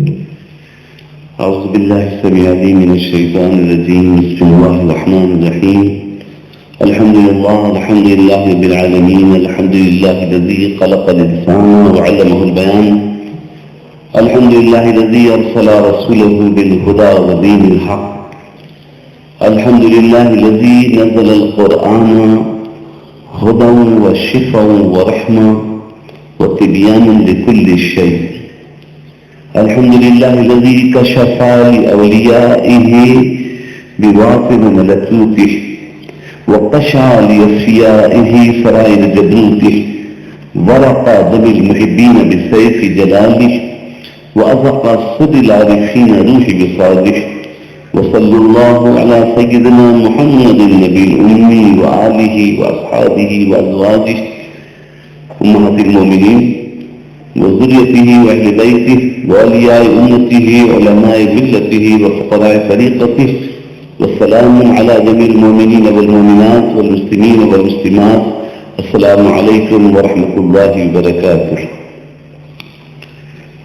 أعوذ بالله السميع العليم من الشيطان الرجيم. بسم الله الرحمن الرحيم. الحمد لله رب العالمين. الحمد لله الذي خلق الإنسان وعلمه البيان. الحمد لله الذي أرسل رسوله بالهدى ودين الحق. الحمد لله الذي نزل القرآن هدى وشفاء ورحمة وتبيانا لكل شيء. الحمد لله الذي كشف لأوليائه بواطن ملكوته وقشع لأصفيائه سرائر جبروته ورق دم المحبين بسيف جلاله وأذق صد العارفين روح بصاله. وصلى الله على سيدنا محمد النبي الأمي وآله وأصحابه وأزواجه أمهات المؤمنين وذريته وأهل بيته وأولياء أمته وعلماء ملته وفقراء طريقته. والسلام على جميع المؤمنين والمؤمنات والمسلمين والمسلمات. السلام عليكم ورحمة الله وبركاته.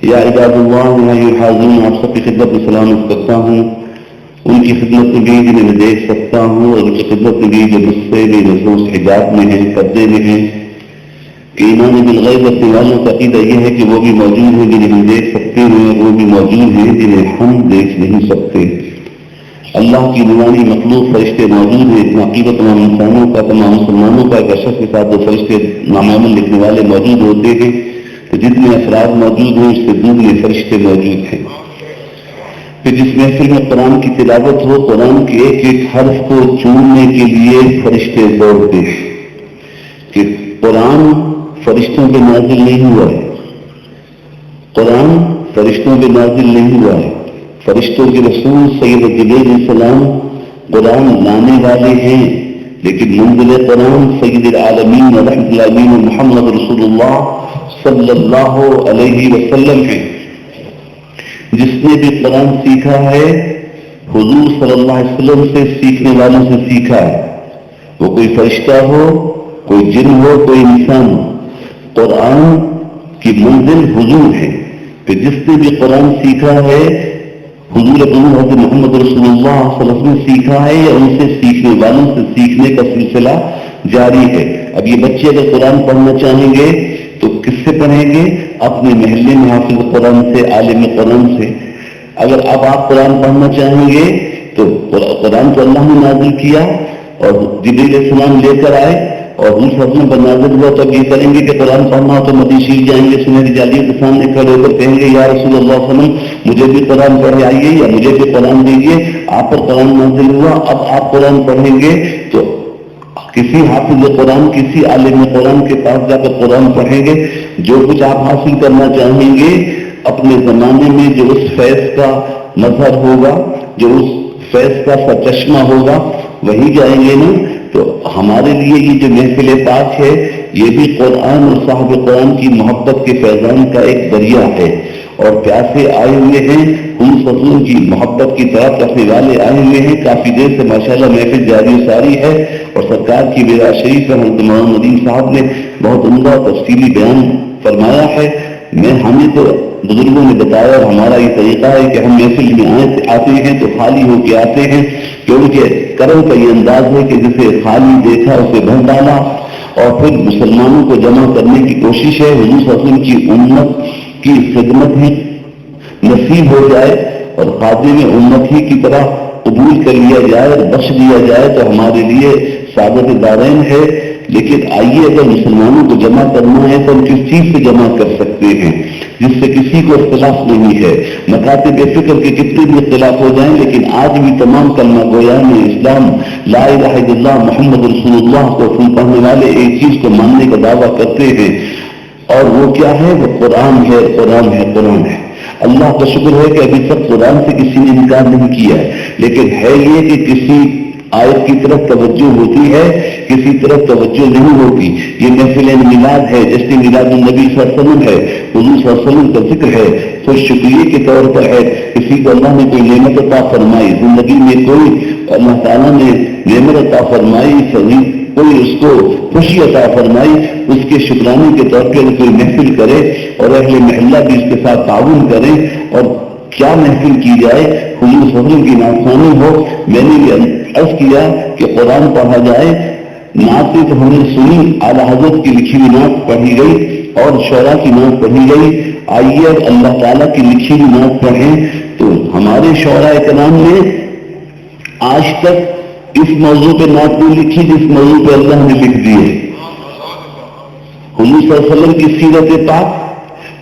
یا عباد اللہ، میں حاضرین آپ سب کی خدمت میں سلام کرتا ہوں. ان کی خدمت میں بھی جنہیں میں دیکھ سکتا ہوں، اور ان کی خدمت میں بھی جو مجھ سے بھی نظروں سے حجاب میں ہیں، پردے میں ہیں، کہ ایمان بالغیب رکھنے والوں کا عقیدہ یہ ہے کہ وہ بھی موجود ہیں جنہیں ہم دیکھ سکتے ہیں، وہ بھی موجود ہیں جنہیں ہم دیکھ نہیں سکتے. اللہ کی نورانی مخلوق فرشتے موجود ہیں. اتنا عقیدہ تمام انسانوں کا، تمام مسلمانوں کا ایک اشرف کے ساتھ جو فرشتے نامعلوم لکھنے والے موجود ہوتے ہیں، تو جتنے افراد موجود ہیں اس سے دوسرے فرشتے موجود ہیں. پھر جس محفل میں قرآن کی تلاوت ہو، قرآن کے ایک ایک حرف کو چوننے کے لیے فرشتے دوڑتے ہیں. کہ قرآن فرشتوں پہ نازل نہیں ہوا ہے، قرآن فرشتوں پہ نازل نہیں ہوا ہے. فرشتوں کے رسول سید جبریل علیہ السلام قرآن لانے والے ہیں، لیکن منزل قرآن سید العالمین رحمت اللہ محمد رسول اللہ صلی اللہ علیہ وسلم ہیں. جس نے بھی قرآن سیکھا ہے حضور صلی اللہ علیہ وسلم سے سیکھنے والوں سے سیکھا ہے. وہ کوئی فرشتہ ہو، کوئی جن ہو، کوئی انسان ہو، قرآن کی منزل حضور ہے. کہ جس نے بھی قرآن سیکھا ہے حضور حضرت محمد رسول اللہ صلی اللہ علیہ وسلم نے سیکھا ہے، یا ان سے سیکھنے والوں سے سیکھنے کا سلسلہ جاری ہے. اب یہ بچے اگر قرآن پڑھنا چاہیں گے تو کس سے پڑھیں گے؟ اپنے محلے میں حافظ قرآن سے، عالم قرآن سے. اگر اب آپ قرآن پڑھنا چاہیں گے تو قرآن تو اللہ نے نازل کیا اور جبریل علیہ السلام لے کر آئے، اور دوسرے اپنے پر نازل ہوا. تو اب یہ کریں گے کہ قرآن پڑھنا ہو تو مدینہ شریف جائیں گے، سنہری جالیوں کے سامنے کھڑے ہو کر کہیں گے یا رسول اللہ صلی اللہ علیہ وسلم مجھے بھی قرآن پڑھے آئیے، یا مجھے بھی قرآن دیجیے. آپ پر قرآن نازل ہوا، اب آپ قرآن پڑھیں گے تو کسی حافظ قرآن، کسی عالم قرآن کے پاس جا کر قرآن پڑھیں گے. جو کچھ آپ حاصل کرنا چاہیں گے اپنے زمانے میں، جو اس فیض کا مظہر ہوگا، جو اس فیض کا سرچشمہ ہوگا، وہی جائیں گے نا. تو ہمارے لیے یہ جو محفل پاک ہے یہ بھی قرآن اور صاحب قرآن کی محبت کے فیضان کا ایک دریا ہے. اور پیاسے آئے ہوئے ہیں، ان فضول کی محبت کی طرف رکھنے والے آئے ہوئے ہیں. کافی دیر سے ماشاءاللہ محفل جاری و ساری ہے، اور سرکار کی میرا شریف حضرت مولانا ندیم صاحب نے بہت عمدہ تفصیلی بیان فرمایا ہے. ہمیں تو بزرگوں نے بتایا، اور ہمارا یہ طریقہ ہے کہ ہم محفل میں آتے ہیں تو خالی ہو کے آتے ہیں، کیونکہ کرم کا یہ انداز ہے کہ جسے خالی دیکھا اسے بھر ڈالا. اور پھر مسلمانوں کو جمع کرنے کی کوشش ہے. حضور صلی اللہ علیہ وسلم کی امت کی خدمت ہی نصیب ہو جائے اور خادم امت ہی کی طرح قبول کر لیا جائے اور بخش دیا جائے تو ہمارے لیے سعادت دارین ہے. لیکن آئیے، اگر مسلمانوں کو جمع کرنا ہے تو ہم کس چیز سے جمع کر سکتے ہیں جس سے کسی کو اختلاف نہیں ہے. مکاتب بے فکر کے کتنے بھی اختلاف ہو جائیں، لیکن آج بھی تمام کلمہ گویان اسلام لا الہ الا اللہ محمد رسول اللہ کو پڑھنے والے ایک چیز کو ماننے کا دعویٰ کرتے ہیں، اور وہ کیا ہے؟ وہ قرآن ہے، قرآن ہے، قرآن ہے. اللہ کا شکر ہے کہ ابھی تک قرآن سے کسی نے انکار نہیں کیا ہے. لیکن ہے یہ کہ کسی آیت کی طرف توجہ ہوتی ہے، کسی طرف توجہ نہیں ہوتی. یہ محفل میلاد ہے، جشن میلاد النبی صلی اللہ علیہ وسلم ہے، حضور صلی اللہ علیہ وسلم کا ذکر ہے، تو شکریہ کے طور پر ہے. کسی کو اللہ نے کوئی نعمت عطا فرمائی، زندگی میں کوئی اللہ تعالیٰ نے نعمت عطا فرمائی، کوئی اس کو خوشی عطا فرمائی، اس کے شکرانے کے طور پر کوئی محفل کرے اور اہل محلہ بھی اس کے ساتھ تعاون کریں اور کیا محفل کی جائے، حضور صلی اللہ علیہ وسلم کی نعت خوانی ہو. میں نے یہ عرض کیا کہ قرآن پڑھا جائے، نعتیں تو ہم نے سنی، اعلیٰ حضرت کی لکھی ہوئی نعت پڑھی گئی اور شعراء کی نعت پڑھی گئی. آئیے اب اللہ تعالیٰ کی لکھی ہوئی نعت پڑھیں. تو ہمارے شعراء کرام نے آج تک اس موضوع پہ نعت نہیں لکھی جس موضوع پہ اللہ نے لکھ دی ہے. حضور صلی اللہ علیہ وسلم کی سیرت پاک،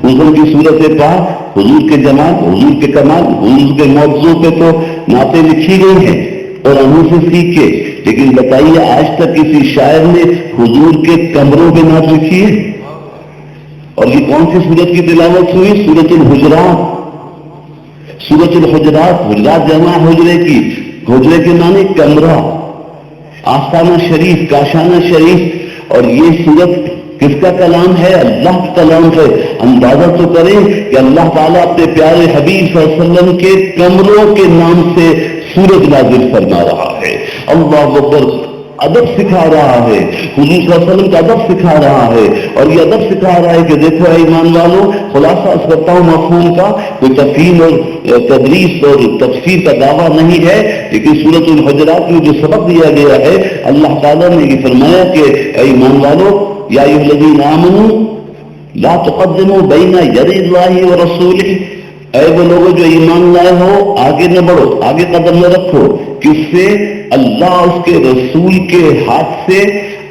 حضور کی صورت پاک، حضور کے جمال، حضور کے کمال، حضور کے معجزوں پہ تو نعتیں لکھی گئی ہیں اور انہوں سے سیکھ کے. لیکن بتائیے آج تک کسی شاعر نے حضور کے کمروں پہ نعت لکھی ہے؟ اور یہ کون سی سورت کی تلاوت ہوئی؟ سورت الحجرات. سورت الحجرات، حجرات جمع حجرے کی، حجرے کے معنی کمرہ، آستانہ شریف، کاشانہ شریف. اور یہ سورت کس کا کلام ہے؟ اللہ کا کلام ہے. اندازہ تو کریں کہ اللہ تعالیٰ اپنے پیارے حبیب صلی اللہ علیہ وسلم کے کمروں کے نام سے سورت نازل فرما رہا ہے. اللہ اکبر، ادب سکھا رہا ہے، حضور صلی اللہ علیہ وسلم کا ادب سکھا رہا ہے. اور یہ ادب سکھا رہا ہے کہ دیکھو اے ایمان والوں، خلاصہ اس کرتا ہوں مفہوم کا، کوئی تفہیم اور تدریس اور تفسیر کا دعویٰ نہیں ہے، لیکن سورۃ الحجرات میں جو سبق دیا گیا ہے، اللہ تعالیٰ نے یہ فرمایا کہ اے ایمان والوں، یا ایھا الذین آمنوا لا تقدموا بین یدی اللہ ورسولہ. اے وہ لوگوں جو ایمان لائے ہو، آگے نہ بڑھو، آگے قدم نہ رکھو. کس سے؟ اللہ اس کے رسول کے ہاتھ سے،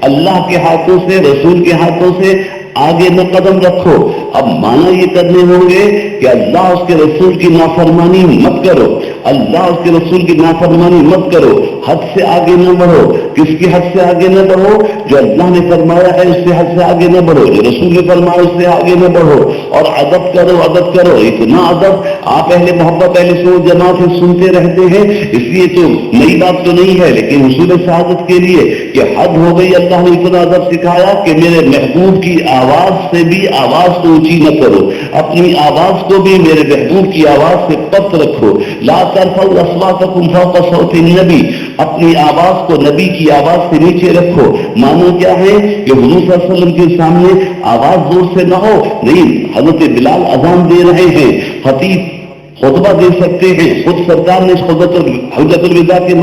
اللہ کے ہاتھوں سے، رسول کے ہاتھوں سے آگے نہ قدم رکھو. اب مانا یہ کرنے ہوں گے کہ اللہ اس کے رسول کی نافرمانی مت کرو، اللہ اس کے رسول کی نافرمانی مت کرو، حد سے آگے نہ بڑھو. کس کی حد سے آگے نہ بڑھو؟ جو اللہ نے فرمایا ہے اس سے حد سے آگے نہ بڑھو، جو رسول نے فرمایا اس سے آگے نہ بڑھو. اور ادب کرو، ادب کرو، اتنا ادب آپ اہل محبت اہل سنت جماعت سے سنتے رہتے ہیں، اس لیے تو نئی بات تو نہیں ہے، لیکن حصول سعادت کے لیے کہ حد ہو گئی. اللہ نے اتنا ادب سکھایا کہ میرے محبوب کی آواز سے بھی آواز کو اونچی نہ کرو، اپنی آواز کو بھی میرے محبوب کی آواز سے پست رکھو. لا ترفعوا اصواتکم فوق صوت النبی، اپنی آواز کو نبی کی آواز سے نیچے رکھو. معنی کیا ہے کہ حضور صلی اللہ علیہ وسلم کے سامنے آواز زور سے نہ ہو. نہیں، حضرت بلال اذان دے رہے ہیں، خطیب خطبہ دے سکتے ہیں. خود سرکار نے حجت الوداع کے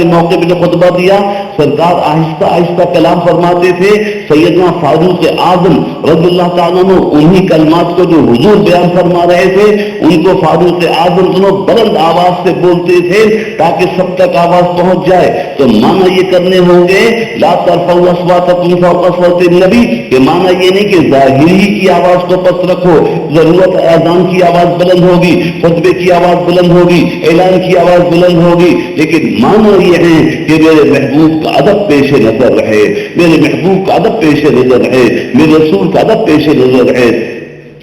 موقع پہ جو خطبہ دیا، سرکار آہستہ آہستہ کلام فرماتے تھے. سیدنا فاروق اعظم رضی اللہ تعالیٰ عنہ انہی کلمات کو جو حضور بیان فرما رہے تھے، ان کو فاروق اعظم دونوں بلند آواز سے بولتے تھے تاکہ سب تک آواز پہنچ جائے. تو معنی یہ کرنے ہوں گے لا ترفعوا اصواتکم فوق صوت النبی، کہ معنی یہ نہیں کہ ظاہری کی آواز کو پست رکھو، ضرورت اذان کی آواز بلند ہوگی، خطبے کی آواز بلند ہوگی، اعلان کی آواز بلند ہوگی، لیکن معنی یہ ہے کہ میرے محبوب کا ادب پیش نظر رہے، میرے محبوب کا ادب پیش نظر رہے، میرے رسول کا ادب پیش نظر رہے.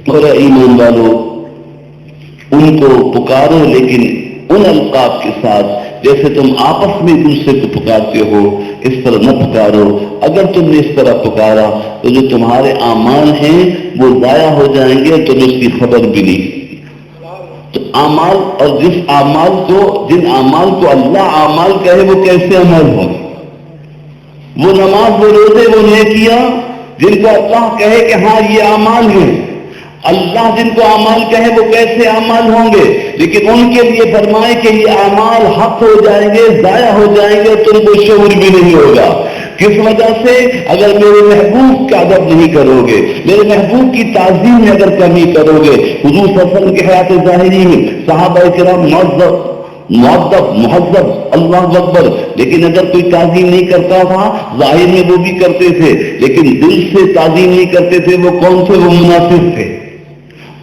اور ایمان والو، ان کو پکارو لیکن ان القاب کے ساتھ جیسے تم آپس میں دوسرے کو پکارتے ہو، اس طرح نہ پکارو. اگر تم نے اس طرح پکارا تو جو تمہارے اعمال ہیں وہ ضائع ہو جائیں گے، تمہیں اس کی خبر بھی نہیں. تو اعمال، اور جن اعمال کو اللہ اعمال کہے وہ کیسے عمل ہوں؟ وہ نماز، وہ روزے، وہ نیکیاں جن کو اللہ کہے کہ ہاں یہ اعمال ہیں، اللہ جن کو اعمال کہے وہ کیسے اعمال ہوں گے؟ لیکن ان کے لیے فرمائے کہ یہ اعمال حق ہو جائیں گے، ضائع ہو جائیں گے، تم کو شعور بھی نہیں ہوگا. کس وجہ سے؟ اگر میرے محبوب کا ادب نہیں کرو گے، میرے محبوب کی تعظیم میں اگر کمی کرو گے. حضور صلی اللہ علیہ وسلم کی حیات ظاہری میں صحابہ کرام مہذب، اللہ اکبر، لیکن اگر کوئی تعظیم نہیں کرتا تھا، ظاہر میں وہ بھی کرتے تھے لیکن دل سے تعظیم نہیں کرتے تھے. وہ کون تھے؟ وہ منافق تھے.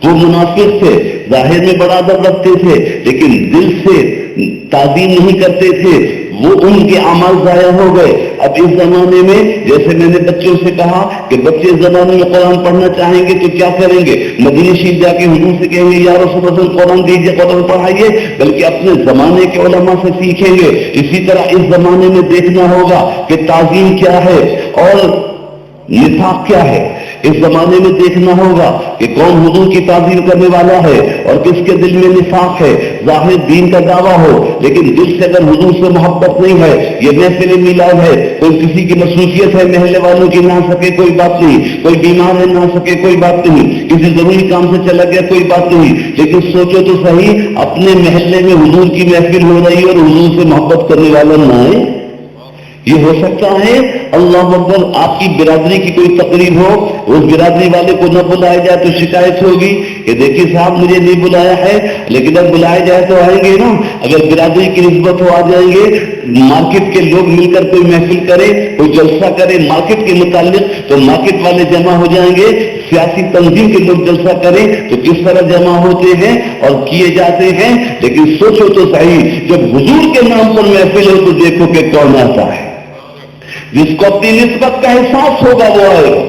وہ منافق تھے، ظاہر میں بڑا ادب رکھتے تھے لیکن دل سے تعظیم نہیں کرتے تھے. وہ ان کے اعمال ضائع ہو گئے. اب اس زمانے میں جیسے میں نے بچوں سے کہا کہ بچے اس زمانے میں قرآن پڑھنا چاہیں گے تو کیا کریں گے؟ مدینہ شریف جا کے حضور سے کہیں گے یا رسول اللہ قرآن دیجیے، قرآن پڑھائیے، بلکہ اپنے زمانے کے علماء سے سیکھیں گے. اسی طرح اس زمانے میں دیکھنا ہوگا کہ تعظیم کیا ہے. اور نفاق کیا ہے؟ اس زمانے میں دیکھنا ہوگا کہ کون حضور کی تعظیم کرنے والا ہے اور کس کے دل میں نفاق ہے. ظاہر دین کا دعویٰ ہو لیکن دل سے اگر حضور سے محبت نہیں ہے. یہ محفل میلاد ہے، کوئی کسی کی مصروفیت ہے، محلے والوں کی نہ سکے کوئی بات نہیں، کوئی بیمار ہے نہ سکے کوئی بات نہیں، کسی ضروری کام سے چلا گیا کوئی بات نہیں. لیکن سوچو تو صحیح، اپنے محلے میں حضور کی محفل ہو رہی ہے اور حضور سے محبت کرنے والا نہ آئے. یہ ہو سکتا ہے؟ اللہ اکبر. آپ کی برادری کی کوئی تقریب ہو، اس برادری والے کو نہ بلایا جائے تو شکایت ہوگی کہ دیکھیے صاحب مجھے نہیں بلایا ہے، لیکن اب بلایا جائے تو آئیں گے نا. اگر برادری کی نسبت ہو آ جائیں گے. مارکیٹ کے لوگ مل کر کوئی محفل کرے، کوئی جلسہ کرے مارکیٹ کے متعلق تو مارکیٹ والے جمع ہو جائیں گے. سیاسی تنظیم کے لوگ جلسہ کریں تو کس طرح جمع ہوتے ہیں اور کیے جاتے ہیں. لیکن سوچو تو صحیح، جب حضور کے نام پر محفل ہو تو دیکھو کہ کون آتا ہے. جس کو اپنی نسبت کا احساس ہوگا وہ آئے گا،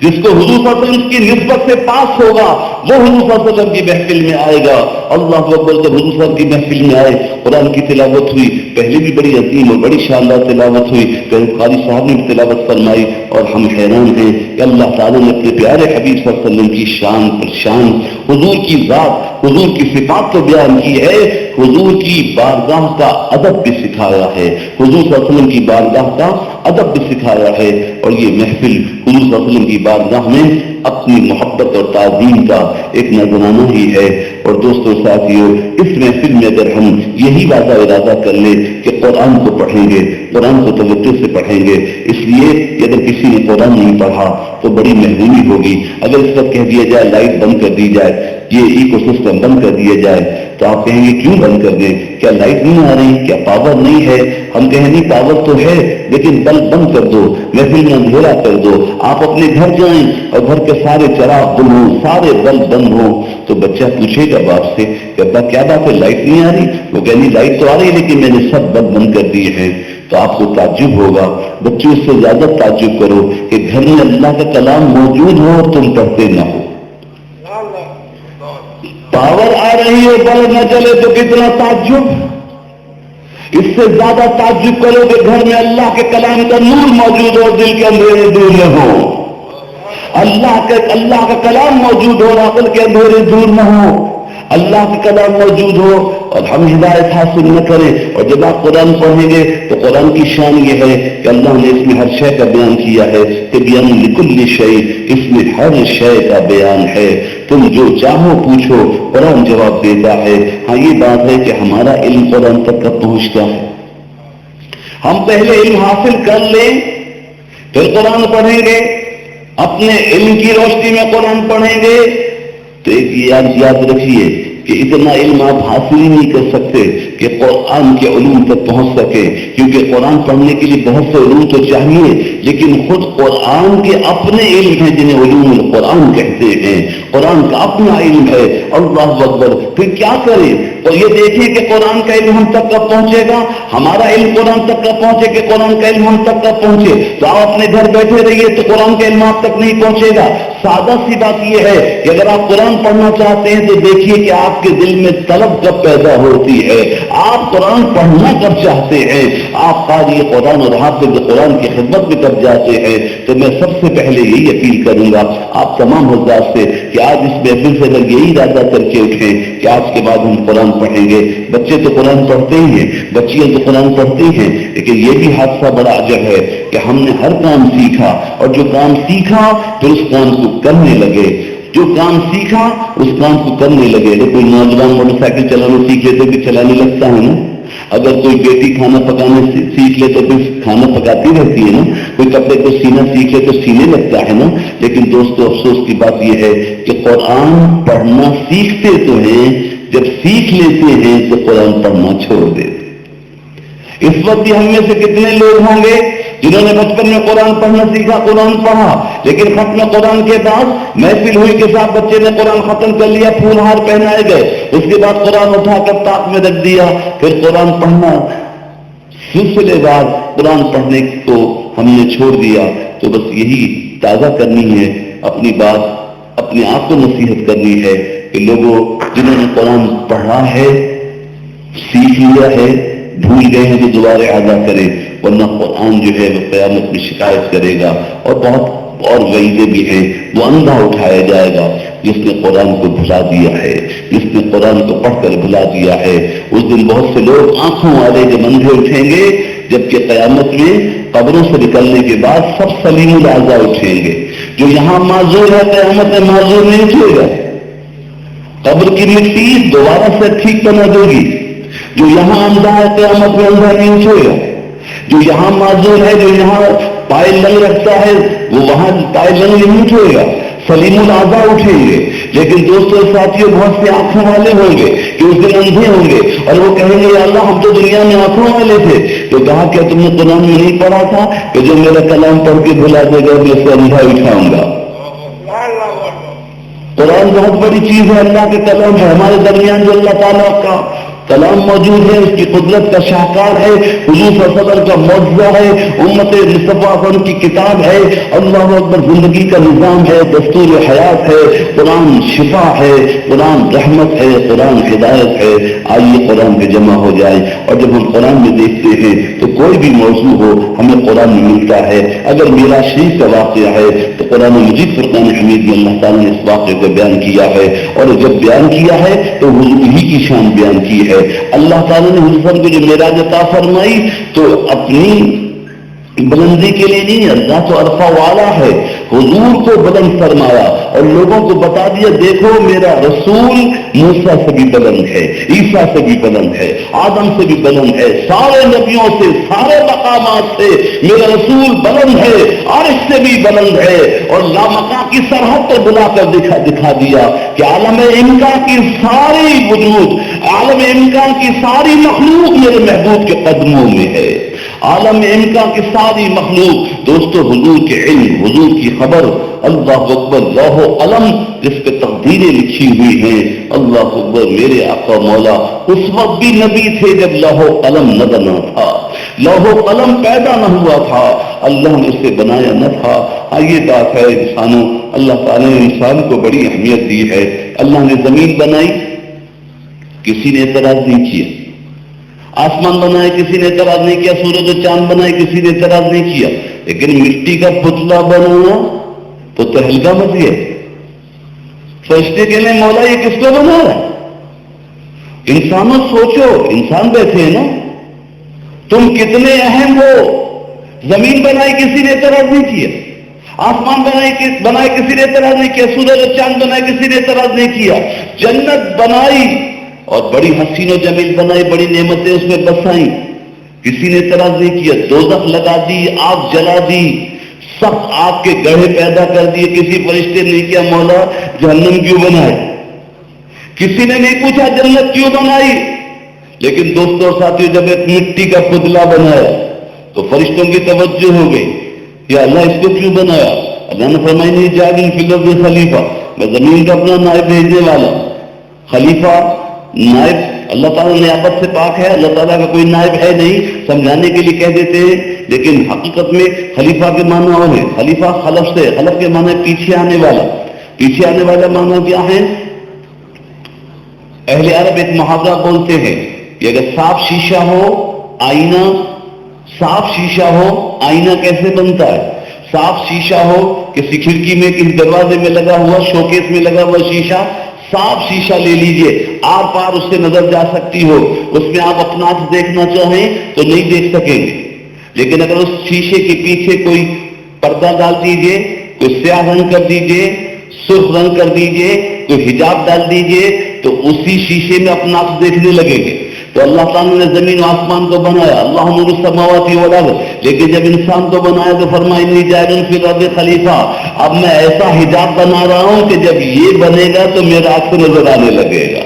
جس کو حضور صلی اللہ علیہ وسلم کی نسبت سے پاس ہوگا وہ حضور صلی اللہ علیہ وسلم کی محفل میں آئے گا. اللہ اکبر. جب حضور صلی اللہ علیہ وسلم کی محفل میں آئے، قرآن کی تلاوت ہوئی، پہلے بھی بڑی عظیم اور بڑی شاندار تلاوت ہوئی، قادری صاحب نے بھی تلاوت فرمائی اور ہم حیران ہیں کہ اللہ تعالیٰ نے اپنے پیارے حبیب صلی اللہ علیہ وسلم کی شان پر شان، حضور کی ذات، حضور کی صفات تو بیان کی ہے، حضور کی بارگاہ کا ادب بھی سکھایا ہے، حضور صلی اللہ علیہ وسلم کی بارگاہ کا ادب بھی سکھایا ہے. اور یہ محفل حضور صلی اللہ علیہ وسلم کی بارگاہ میں اپنی محبت اور تعظیم کا ایک نذرانہ ہی ہے. اور دوستوں ساتھیوں، اس محفل میں اگر ہم یہی وعدہ ارادہ کر لیں کہ قرآن کو پڑھیں گے، قرآن کو توجہ سے پڑھیں گے، اس لیے کہ اگر کسی نے قرآن نہیں پڑھا تو بڑی محرومی ہوگی. اگر اس وقت کہہ دیا جائے لائٹ بند کر دی جائے، یہ ایکو سسٹم بند کر دیا جائے تو آپ کہیں گے کیوں بند کر دیں؟ کیا لائٹ نہیں آ رہی؟ کیا پاور نہیں ہے؟ ہم کہیں نہیں، پاور تو ہے لیکن بلب بند کر دو، محفل میں اندھیرا کر دو. آپ اپنے گھر جائیں اور گھر کے سارے چراغ بند ہوں، سارے بلب بند ہوں تو بچہ پوچھے گا باپ سے کہ ابا کیا بات ہے لائٹ نہیں آ رہی؟ وہ کہنی لائٹ تو آ رہی لیکن میں نے سب بلب بند کر دیے ہیں. تو آپ کو تعجب ہوگا. بچوں اس سے زیادہ تعجب کرو کہ گھر میں اللہ کا کلام موجود ہو اور تم پڑھتے نہ ہو. پاور آ رہی ہے بلب نہ چلے تو کتنا تعجب. اس سے زیادہ تعجب کرو کہ گھر میں اللہ کے کلام کا نور موجود ہو، دل کے اندھیرے دور نہ ہو. اللہ کا کلام موجود ہو، عقل کے اندھیرے دور نہ ہو. اللہ کا کلام موجود ہو اور ہم ہدایت حاصل نہ کریں. اور جب آپ قرآن پڑھیں گے تو قرآن کی شان یہ ہے کہ اللہ نے اس میں ہر شے کا بیان کیا ہے کہ بیان لکل شیء، اس میں ہر شے کا بیان ہے. تم جو چاہو پوچھو، قرآن جواب دیتا ہے. ہاں یہ بات ہے کہ ہمارا علم قرآن تک کب پہنچتا ہے؟ ہم پہلے علم حاصل کر لیں پھر قرآن پڑھیں گے، اپنے علم کی روشنی میں قرآن پڑھیں گے. تو ایک یاد رکھیے کہ اتنا علم آپ حاصل ہی نہیں کر سکتے کہ قرآن کے علوم تک پہنچ سکے، کیونکہ قرآن پڑھنے کے لیے بہت سے علوم تو چاہیے، لیکن خود قرآن کے اپنے علم ہیں جنہیں علوم القرآن کہتے ہیں. قرآن کا اپنا علم ہے. اللہ اکبر. پھر کیا کریں؟ اور یہ دیکھیں کہ قرآن کا علم ہم تک کب پہنچے گا. ہمارا علم قرآن تک کب پہنچے کہ قرآن کا علم ہم تک کب پہنچے. تو آپ اپنے گھر بیٹھے رہیے تو قرآن کا علم آپ تک نہیں پہنچے گا. سادہ سی بات یہ ہے کہ اگر آپ قرآن پڑھنا چاہتے ہیں تو دیکھیے کہ آپ کے دل میں طلب کب پیدا ہوتی ہے. آپ قرآن پڑھنا کب چاہتے ہیں، آپ قاری قرآن اور حافظ قرآن کی خدمت میں کب جاتے ہیں. تو میں سب سے پہلے یہی اپیل کروں گا آپ تمام حضرات سے کہ آج اس محفل سے اگر یہی ارادہ کر کے اٹھیں کہ آج کے بعد ہم قرآن پڑھیں گے. بچے تو قرآن پڑھتے ہی ہیں، بچیاں تو قرآن پڑھتی ہیں، لیکن یہ بھی حادثہ بڑا عجب ہے کہ ہم نے ہر کام سیکھا اور جو کام سیکھا پھر اس کام کو کرنے لگے. جو کام سیکھا اس کام کو کرنے لگے. تو کوئی نوجوان موٹر سائیکل چلانا سیکھ لے تو بھی چلانے لگتا ہے نا. اگر کوئی بیٹی کھانا پکانے سیکھ لے تو پھر کھانا پکاتی رہتی ہے نا. کوئی کپڑے کو سینا سیکھ لے تو سینے لگتا ہے نا. لیکن دوستو افسوس کی بات یہ ہے کہ قرآن پڑھنا سیکھتے تو ہیں، جب سیکھ لیتے ہیں تو قرآن پڑھنا چھوڑ دیتے. اس وقت بھی ہم میں سے کتنے لوگ ہوں گے جنہوں نے بچپن میں قرآن پڑھنا سیکھا، قرآن پڑھا، لیکن ختم قرآن کے بعد محفل ہوئی کے ساتھ بچے نے قرآن ختم کر لیا، پھول ہار پہنائے گئے، اس کے بعد قرآن اٹھا کر طاق میں رکھ دیا، پھر قرآن پڑھنا سلسلے وار قرآن پڑھنے کو ہم نے چھوڑ دیا. تو بس یہی تازہ کرنی ہے اپنی بات، اپنے آپ کو نصیحت کرنی ہے کہ لوگوں جنہوں نے قرآن پڑھا ہے، سیکھ لیا ہے، بھول گئے ہیں تو دوبارہ ادا کرے، ورنہ قرآن جو ہے وہ قیامت میں شکایت کرے گا. اور بہت اور وعیدیں بھی ہیں. وہ اندھا اٹھایا جائے گا جس نے قرآن کو بھلا دیا ہے، جس نے قرآن کو پڑھ کر بھلا دیا ہے. اس دن بہت سے لوگ آنکھوں والے جب اندھے اٹھیں گے، جبکہ قیامت میں قبروں سے نکلنے کے بعد سب سلیم الاعضاء اٹھیں گے. جو یہاں معذور ہے قیامت میں معذور نہیں اٹھے گا. قبر کی مٹی دوبارہ سے ٹھیک بنا دے گی. جو یہاں اندھا ہے قیامت میں اندھا نہیں اٹھے گا. جو یہاں معذور ہے، جو یہاں پائے لنگ رکھتا ہے، وہ وہاں پائے لنگ نہیں اٹھے گا، سلیم الاعضاء اٹھیں گے. لیکن دوستوں ساتھیوں بہت سے آنکھوں والے ہوں گے کہ اس دن اندھے ہوں گے اور وہ کہیں گے یا اللہ ہم تو دنیا میں آنکھوں والے تھے. تو کہا کیا تم نے قرآن میں نہیں پڑھا تھا کہ جو میرا کلام پڑھ کے بھلا دے گا میں اس کو اندھا اٹھاؤں گا. قرآن بہت بڑی چیز ہے، اللہ کے کلام ہے. ہمارے درمیان جو اللہ تعالیٰ کا کلام موجود ہے، اس کی قدرت کا شاہکار ہے، حضور صلی اللہ علیہ وسلم کا معجزہ ہے، امت مصطفی کی کتاب ہے. اللہ اکبر، زندگی کا نظام ہے، دستور حیات ہے. قرآن شفا ہے، قرآن رحمت ہے، قرآن ہدایت ہے. آئیے قرآن پہ جمع ہو جائے. اور جب ہم قرآن میں دیکھتے ہیں تو کوئی بھی موضوع ہو ہمیں قرآن میں ملتا ہے. اگر میرا شریف کا واقعہ ہے تو قرآن مجید فرقان حمید میں اللہ تعالیٰ نے اس واقعے کو بیان کیا ہے. اور جب بیان کیا ہے تو حضور ہی کی شان بیان کی ہے. اللہ تعالیٰ نے حضور کو جو معراج عطا فرمائی تو اپنی بلندی کے لیے نہیں، اللہ تو عرفہ والا ہے. حضور کو بلند فرمایا اور لوگوں کو بتا دیا دیکھو میرا رسول موسیٰ سے بھی بلند ہے، عیسیٰ سے بھی بلند ہے، آدم سے بھی بلند ہے، سارے نبیوں سے، سارے مقامات سے میرا رسول بلند ہے، عرش سے بھی بلند ہے. اور لامکاں کی سرحد پر بلا کر دکھا دیا کہ عالم امکان کی ساری وجود، عالم امکان کی ساری مخلوق میرے محبوب کے قدموں میں ہے. عالم امکان کی ساری مخلوق. دوستو حضور کے علم، حضور کی خبر، اللہ اکبر، لوح و قلم جس پہ تقدیریں لکھی ہوئی ہیں. اللہ اکبر، میرے آقا مولا اس وقت بھی نبی تھے جب لوح و قلم نہ بنا تھا، لوح و قلم پیدا نہ ہوا تھا، اللہ نے اسے بنایا نہ تھا. یہ بات ہے انسانوں، اللہ تعالیٰ نے انسان کو بڑی اہمیت دی ہے. اللہ نے زمین بنائی، کسی نے اعتراض نہیں کیا. آسمان بنائے، کسی نے اعتراض نہیں کیا. سورج و چاند بنائے، کسی نے اعتراض نہیں کیا. لیکن مٹی کا پتلا بنانا تو تہلکہ مچ گیا. فرشتے کہنے مولا یہ کس کو بنا رہا ہے؟ انسانوں سوچو، انسان بیٹھے ہیں نا، تم کتنے اہم ہو. زمین بنائی، کسی نے اعتراض نہیں کیا. آسمان بنائے کسی نے اعتراض نہیں کیا. سورج و چاند بنائے، کسی نے اعتراض نہیں کیا. جنت بنائی اور بڑی حسین و جمیل بنائی، بڑی نعمتیں اس میں بسائیں، کسی نے اعتراض نہیں کیا. دوزخ لگا دی، آگ جلا دی، سخت آگ کے گڑھے پیدا کر دیے، کسی فرشتے نے نہیں کیا مولا جہنم کیوں بنائے. کسی نے نہیں پوچھا جنت کیوں بنائی. لیکن دوستوں اور ساتھیوں جب ایک مٹی کا پتلا بنایا تو فرشتوں کی توجہ ہو گئی، یا اللہ اس کو کیوں بنایا؟ اللہ نے فرمایا نہیں جاگن فی الارض خلیفہ، میں زمین کا اپنا نائب بھیجنے والا. خلیفہ، نائب، اللہ تعالیٰ نیابت سے پاک ہے، اللہ تعالیٰ کا کوئی نائب ہے نہیں. سمجھانے کے لیے کہہ دیتے ہیں لیکن حقیقت میں خلیفہ کے معنی اور ہے. خلیفہ خلف سے، خلف کے معنی پیچھے آنے والا. پیچھے آنے والا معنی کیا ہے؟ اہل عرب ایک محاورہ بولتے ہیں کہ اگر صاف شیشہ ہو آئینہ، صاف شیشہ ہو آئینہ کیسے بنتا ہے؟ صاف شیشہ ہو، کسی کھڑکی میں، کسی دروازے میں لگا ہوا، شوکیس میں لگا ہوا شیشہ، صاف شیشہ لے لیجئے، آر پار اس سے نظر جا سکتی ہو. اس میں آپ اپنا دیکھنا چاہیں تو نہیں دیکھ سکیں گے. لیکن اگر اس شیشے کے پیچھے کوئی پردہ ڈال دیجئے، کوئی سیاہ رنگ کر دیجئے، سرخ رنگ کر دیجئے، کوئی حجاب ڈال دیجئے، تو اسی شیشے میں اپنا دیکھنے لگیں گے. تو اللہ تعالیٰ نے زمین و آسمان کو بنایا، اللہ نور السماوات والارض. لیکن جب انسان کو بنایا تو فرمایا انی جاعل فی الارض خلیفہ. اب میں ایسا حجاب بنا رہا ہوں کہ جب یہ بنے گا تو میرا آنکھ سے نظر آنے لگے گا،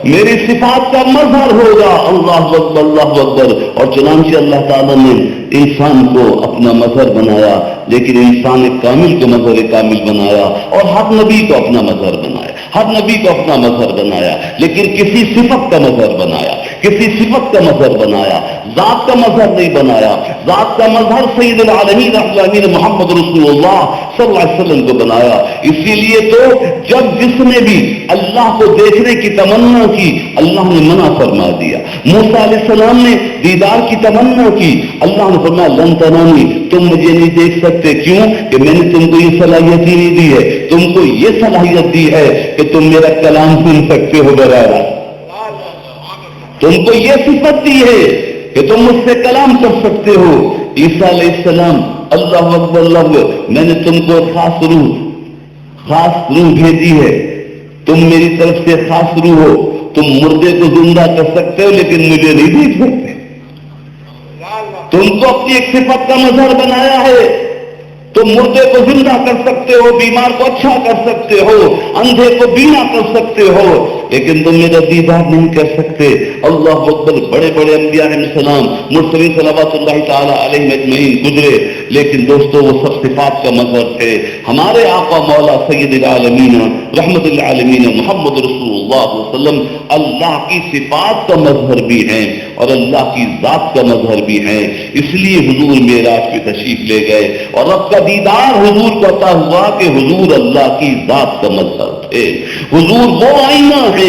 میری صفات کا مظہر ہوگا. اللہ اکبر، اللہ اکبر. اور چنانچہ اللہ تعالیٰ نے انسان کو اپنا مظہر بنایا، لیکن انسان کامل کو مظہر کامل بنایا اور ہر نبی کو اپنا مظہر بنایا، ہر نبی کو اپنا مظہر بنایا. لیکن کسی صفت کا مظہر بنایا، کسی صفت کا مظہر بنایا، ذات کا مظہر نہیں بنایا. ذات کا مظہر سید العالمین محمد رسول اللہ صلی اللہ علیہ وسلم کو بنایا. اسی لیے تو جب جس نے بھی اللہ کو دیکھنے کی تمنا کی اللہ نے منع فرما دیا. موسیٰ علیہ السلام نے دیدار کی تمنا کی، اللہ نے نے فرمایا لن ترونی، تم مجھے نہیں دیکھ سکتے، کیوں کہ میں نے تم کو یہ صلاحیت ہی نہیں دی ہے، تم کو یہ صلاحیت دی ہے کہ تم میرا کلام سن سکتے ہو براہ راست، تم کو یہ صفت دی ہے کہ تم مجھ سے کلام کر سکتے ہو۔ عیسیٰ علیہ السلام، اللہ اکبر اللہ اکبر، میں نے تم کو خاص روح بھیجی ہے، تم میری طرف سے خاص روح ہو، تم مردے کو زندہ کر سکتے ہو لیکن مجھے نہیں دیکھ سکتے، تم کو اپنی ایک صفت کا مظہر بنایا ہے، تم مردے کو زندہ کر سکتے ہو، بیمار کو اچھا کر سکتے ہو، اندھے کو بینا کر سکتے ہو، لیکن تم میرا دیدار نہیں کر سکتے۔ اللہ اکبر، بڑے بڑے انبیاء علیہ السلام، مرسلین صلوات اللہ تعالی علیہ اجمعین گزرے، لیکن دوستو وہ سب صفات کا مظہر تھے۔ ہمارے آقا مولا سید العالمین رحمت العالمین محمد رسول اللہ صلی اللہ علیہ وسلم اللہ کی صفات کا مظہر بھی ہیں اور اللہ کی ذات کا مظہر بھی ہیں، اس لیے حضور معراج پہ تشریف لے گئے اور رب کا دیدار حضور کو عطا ہوا کہ حضور اللہ کی ذات کا مظہر تھے، حضور وہ آئینہ ہے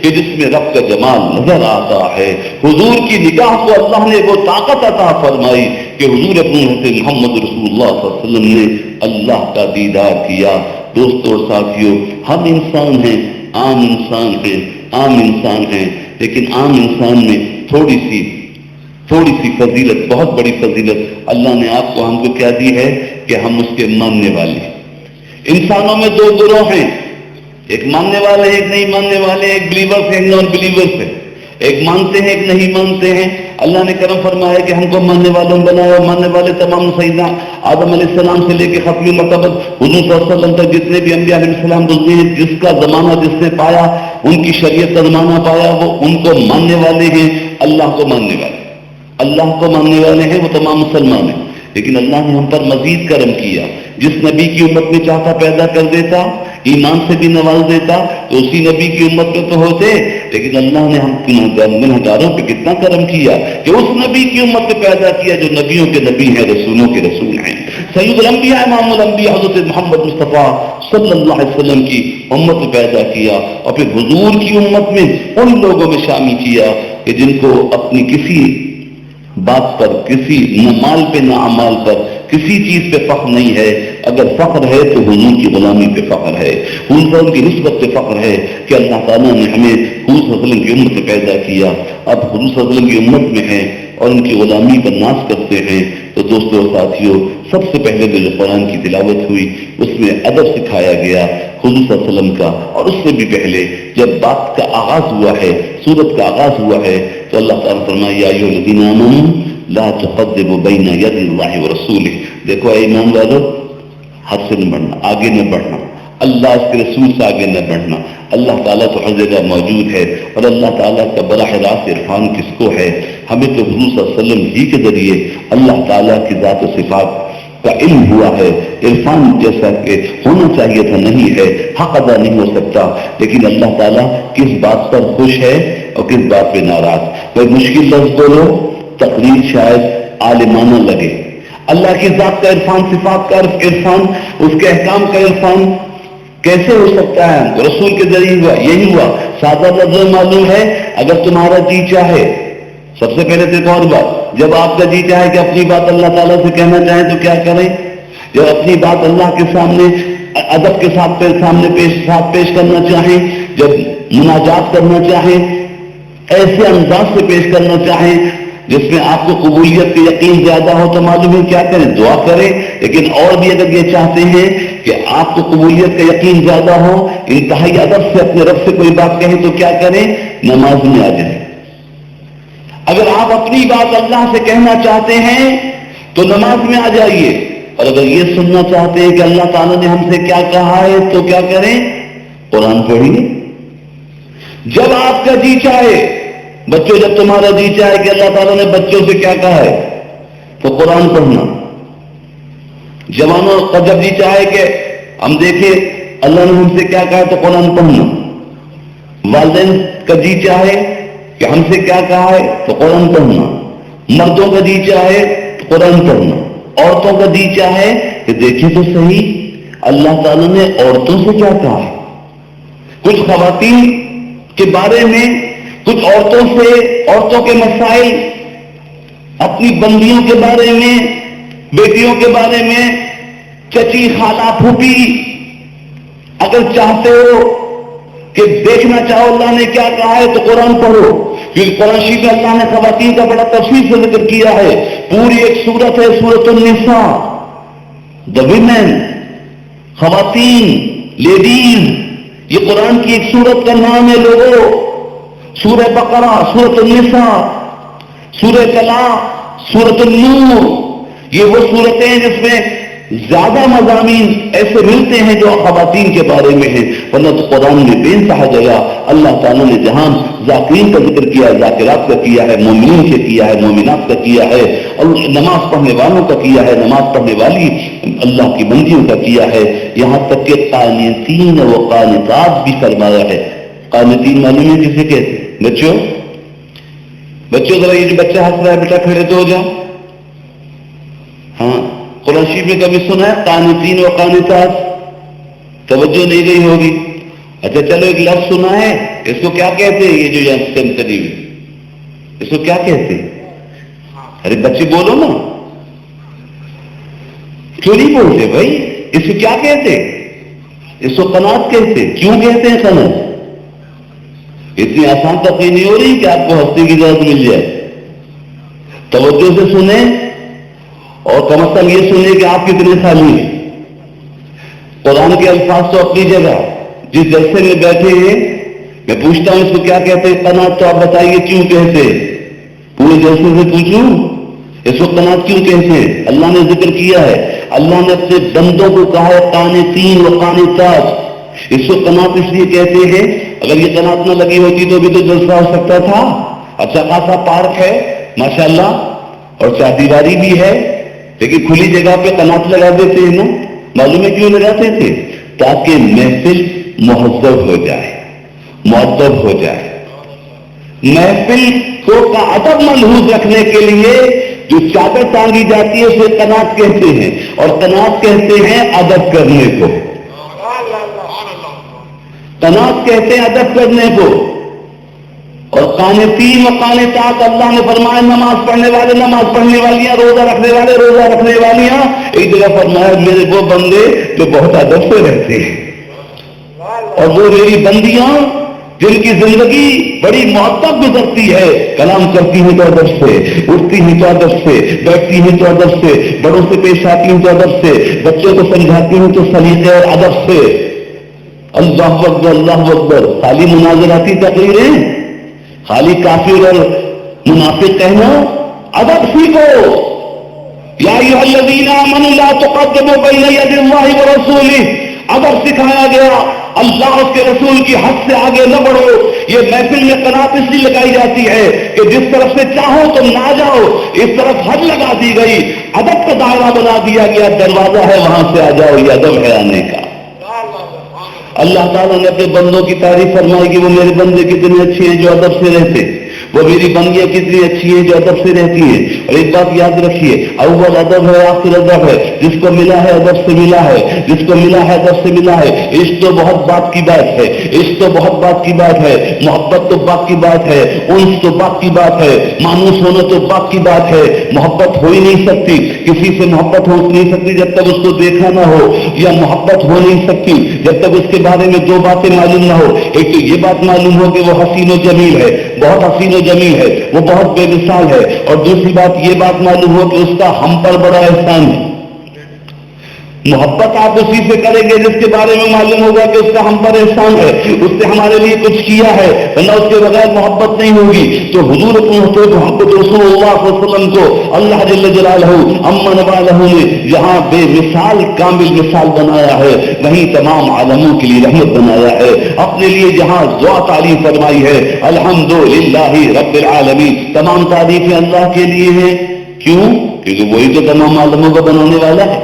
کہ جس میں رب کا جمال نظر آتا ہے، حضور کی نگاہ کو اللہ نے وہ طاقت عطا فرمائی کہ حضور اپنے حضرت محمد رسول اللہ صلی اللہ علیہ وسلم نے اللہ کا دیدار کیا۔ دوستو اور ساتھیو، ہم انسان ہیں، عام انسان ہیں، لیکن عام انسان میں تھوڑی سی فضیلت، بہت بڑی فضیلت اللہ نے آپ کو ہم کو کیا دی ہے کہ ہم اس کے ماننے والے ہیں۔ انسانوں میں دو گروہ ہیں، ایک ماننے والے ہیں، ایک نہیں ماننے والے، ایک بلیورز ہیں، ایک نان بلیورز ہیں، ایک مانتے ہیں، ایک نہیں مانتے ہیں۔ اللہ نے کرم فرمایا کہ ہم کو ماننے والوں بنایا، ماننے والے تمام سیدنا آدم علیہ السلام سے لے کے ختم مرتبہ حضور صلی اللہ علیہ وسلم تک جتنے بھی انبیاء علیہ السلام گزرے ہیں، جس کا زمانہ جس نے پایا، ان کی شریعت کا زمانہ پایا، وہ ان کو ماننے والے ہیں، اللہ کو ماننے والے ہیں، وہ تمام مسلمان ہیں۔ لیکن اللہ نے ہم پر مزید کرم کیا، جس نبی کی امت میں چاہتا پیدا کر دیتا، ایمان سے بھی نواز دیتا، تو اسی نبی کی امت میں تو ہوتے، لیکن اللہ نے ہم گنہگاروں پہ کتنا کرم کیا کہ اس نبی کی امت میں پیدا کیا جو نبیوں کے نبی ہیں، رسولوں کے رسول ہیں، سید الانبیاء امام الانبیاء حضرت محمد مصطفی صلی اللہ علیہ وسلم کی امت میں پیدا کیا، اور پھر حضور کی امت میں ان لوگوں میں شامل کیا کہ جن کو اپنی کسی بات پر، کسی نہ مال پہ نہ اعمال پر، کسی چیز پہ فخر نہیں ہے، اگر فخر ہے تو حضور کی غلامی پہ فخر ہے، حضور کی نسبت پہ فخر ہے کہ اللہ تعالیٰ نے ہمیں حضور صلی اللہ علیہ وسلم کی امت میں پیدا کیا، اب حضور صلی اللہ علیہ وسلم کی امت میں ہیں اور ان کی غلامی پر ناز کرتے ہیں۔ تو دوستو اور ساتھیو، سب سے پہلے جو قرآن کی تلاوت ہوئی اس میں ادب سکھایا گیا حضور صلی اللہ علیہ وسلم کا، اور اس سے بھی پہلے جب بات کا آغاز ہوا ہے، سورت کا آغاز ہوا ہے، تو اللہ تعالیٰ فرمایا یا ایھا الذین آمنوا لا تقدموا بین یدی اللہ ورسولہ، دیکھو اے ایمان والو، حد سے نہ بڑھنا، آگے نہ بڑھنا، اللہ اس کے رسول سے آگے نہ بڑھنا۔ اللہ تعالیٰ تو ہر جگہ موجود ہے، اور اللہ تعالیٰ کا براہ راست عرفان کس کو ہے؟ ہمیں تو حضور صلی اللہ علیہ وسلم ہی کے ذریعے اللہ تعالیٰ کی ذات و صفات کا علم ہوا ہے، عرفان جیسا کہ ہونا چاہیے تھا نہیں ہے، حق ادا نہیں ہو سکتا۔ لیکن اللہ تعالیٰ کس بات پر خوش ہے اور کس بات پہ ناراض؟ کوئی مشکل لفظ بولو، تقریر شاید عالمانہ لگے، اللہ کی ذات کا عرفان، صفات کا عرفان، اس کے احکام کا عرفان کیسے ہو سکتا ہے؟ رسول کے ذریعے ہوا، یہی ہوا۔ سادہ لفظ معلوم ہے، اگر تمہارا جی چاہے، سب سے پہلے تو ایک اور بات، جب آپ کا جی چاہے کہ اپنی بات اللہ تعالیٰ سے کہنا چاہیں تو کیا کریں؟ جب اپنی بات اللہ کے سامنے ادب کے ساتھ پیش کرنا چاہیں، جب مناجات کرنا چاہیں، ایسے انداز سے پیش کرنا چاہیں جس میں آپ کو قبولیت کا یقین زیادہ ہو، تو معلوم ہے کیا کریں؟ دعا کریں۔ لیکن اور بھی اگر یہ چاہتے ہیں کہ آپ کو قبولیت کا یقین زیادہ ہو، انتہائی ادب سے اپنے رب سے کوئی بات کہیں تو کیا کریں؟ نماز میں آ جائیں۔ اگر آپ اپنی بات اللہ سے کہنا چاہتے ہیں تو نماز میں آ جائیے، اور اگر یہ سننا چاہتے ہیں کہ اللہ تعالیٰ نے ہم سے کیا کہا ہے تو کیا کریں؟ قرآن پڑھیے۔ جب آپ کا جی چاہے، بچوں جب تمہارا جی چاہے کہ اللہ تعالیٰ نے بچوں سے کیا کہا ہے تو قرآن پڑھنا۔ جوانوں کا جب جی چاہے کہ ہم دیکھیں اللہ نے ہم سے کیا کہا ہے تو قرآن پڑھنا۔ والدین کا جی چاہے کہ ہم سے کیا کہا ہے تو قرآن پڑھنا۔ مردوں کا جی چاہے تو قرآن پڑھنا۔ عورتوں کا جی چاہے کہ دیکھیں تو صحیح اللہ تعالیٰ نے عورتوں سے کیا کہا ہے۔ کچھ خواتین کے بارے میں، کچھ عورتوں سے، عورتوں کے مسائل اپنی بندیوں کے بارے میں، بیٹیوں کے بارے میں، چچی، خالہ، پھوپھی، اگر چاہتے ہو کہ دیکھنا چاہو اللہ نے کیا کہا ہے تو قرآن پڑھو، کیونکہ قرآن شریف میں اللہ نے خواتین کا بڑا تفصیل سے ذکر کیا ہے. پوری ایک سورت ہے سورۃ النساء، دا ویمن، خواتین، لیڈیز. یہ قرآن کی ایک سورت کا نام ہے لوگوں. سورہ بقرہ، سورۃ النساء، سورہ طلاق، سورۃ النور، یہ وہ صورتیں ہیں جس میں زیادہ مضامین ایسے ملتے ہیں جو خواتین کے بارے میں ہیں. ورنہ تو قرآن میں بے انتہا جگہ اللہ تعالیٰ نے جہاں ذاکرین کا ذکر کیا ہے، ذاکرات کا کیا ہے، مومنین کے کیا ہے، مومنات کا کیا ہے، نماز پڑھنے والوں کا کیا ہے، نماز پڑھنے والی اللہ کی بندیوں کا کیا ہے، یہاں تک کہ قانتین و قانتات بھی فرمایا ہے. قانتین معلوم ہے کسے کہتے ہیں؟ بچوں ذرا یہ جو بچہ ہنس رہا ہے بیٹا کھڑے تو ہو جاؤ. ہاں، قرآن شریف میں کبھی سنا ہے قانتین و قانتات؟ توجہ نہیں گئی ہوگی. اچھا چلو ایک لفظ سنا ہے، اس کو کیا کہتے ہیں؟ یہ جو یہاں سنتری میں اس کو کیا کہتے ہیں؟ ارے بچے بولو نا، کیوں نہیں بولتے بھائی؟ اس کو کیا کہتے ہیں؟ اس کو قناعت کہتے. کیوں کہتے ہیں قناعت؟ اتنی آسان تفریح نہیں ہو رہی کہ آپ کو ہنسنے کی اجازت مل جائے. توجہ سے سنیں اور کم از کم یہ سنیں کہ آپ کتنے سالی ہیں. قرآن کے الفاظ تو اپنی جگہ. جس جلسے میں بیٹھے ہیں میں پوچھتا ہوں اس کو کیا کہتے ہیں قناعت، تو آپ بتائیے کیوں کہتے ہیں. پورے جلسے سے پوچھوں اس کو قناعت کیوں کہتے ہیں؟ اللہ نے ذکر کیا ہے، اللہ نے اپنے بندوں کو کہا ہے قانتین و قانتات. اس کو قناعت اس لیے کہتے ہیں، اگر یہ قناعت نہ لگی ہوتی تو بھی تو جلسہ ہو سکتا تھا. اچھا خاصا پارک ہے ماشاءاللہ اور چاردیواری بھی ہے، لیکن کھلی جگہ پہ قناعت لگا دیتے ہیں نا. معلوم ہے کیوں لگاتے تھے؟ تاکہ محفل مہذب ہو جائے، مؤدب ہو جائے. محفل کو کا ادب ملحوظ رکھنے کے لیے جو چادر ٹانگی جاتی ہے اسے قناعت کہتے ہیں، اور قناعت کہتے ہیں ادب کرنے کو. قناعت کہتے ہیں ادب کرنے کو. اور قانتین و قانتات اللہ نے فرمایا نماز پڑھنے والے، نماز پڑھنے والیاں، روزہ رکھنے والے، روزہ رکھنے والیاں. ایک جگہ فرمایا میرے وہ بندے جو بہت ادب سے رہتے ہیں، اور وہ میری بندیاں جن کی زندگی بڑی محبت گزرتی ہے، کلام کرتی ہیں تو ادب سے، اٹھتی ہیں تو ادب سے، بیٹھتی ہیں تو ادب سے، بڑوں سے پیش آتی ہیں تو ادب سے، بچوں کو سمجھاتی ہیں تو سلیقے اور ادب سے. اللہ اکبر، اللہ اکبر. خالی مناظراتی تقریریں، خالی کافر اور منافق کہنا، ادب سیکھو. یا ایھا الذین آمنوا لا تقدموا بین یدی اللہ ورسولہ. ادب سکھایا گیا، اللہ اس کے رسول کی حد سے آگے نہ بڑھو. یہ محفل میں قناعت اس لیے لگائی جاتی ہے کہ جس طرف سے چاہو تم نہ جاؤ، اس طرف حد لگا دی گئی، ادب کا دائرہ بنا دیا گیا، دروازہ ہے وہاں سے آ جاؤ، یہ ادب ہے آنے کا. اللہ تعالیٰ نے اپنے بندوں کی تعریف فرمائی کہ وہ میرے بندے کتنے اچھے ہیں جو ادب سے رہتے، وہ میری بندیاں کتنی اچھی ہیں جو ادب سے رہتی ہیں. اور ایک بات یاد رکھیے، اول ادب ہے آخر ادب ہے. جس کو ملا ہے ادب سے ملا ہے، جس کو ملا ہے ادب سے ملا ہے. عشق تو بہت بات کی بات ہے، عشق تو بہت بات کی بات ہے، محبت تو بات کی بات ہے، انس تو بات کی بات ہے، مانوس ہونا تو بات کی بات ہے. محبت ہو ہی نہیں سکتی، کسی سے محبت ہو نہیں سکتی جب تک اس کو دیکھا نہ ہو، یا محبت ہو نہیں سکتی جب تک اس کے بارے میں دو باتیں معلوم نہ ہو. ایک تو یہ بات معلوم ہو کہ وہ حسین و جمیل ہے، بہت حسین و جمیل ہے، وہ بہت بے مثال ہے. اور دوسری بات یہ بات معلوم ہو کہ اس کا ہم پر بڑا احسان ہے. محبت آپ اسی سے کریں گے جس کے بارے میں معلوم ہوگا کہ اس کا ہم پر احسان ہے، اس نے ہمارے لیے کچھ کیا ہے، ورنہ اس کے بغیر محبت نہیں ہوگی. تو حضور محمد رسول اللہ صلی اللہ علیہ وسلم کو اللہ جل جلالہ اما نوالہ نے جہاں بے مثال کامل مثال بنایا ہے، وہیں تمام عالموں کے لیے رحمت بنایا ہے. اپنے لیے جہاں دعا تعریف فرمائی ہے الحمدللہ رب العالمین، تمام تعریفیں اللہ کے لیے ہیں. کیوں؟ کیونکہ وہی تو تمام عالموں کا بنانے والا ہے.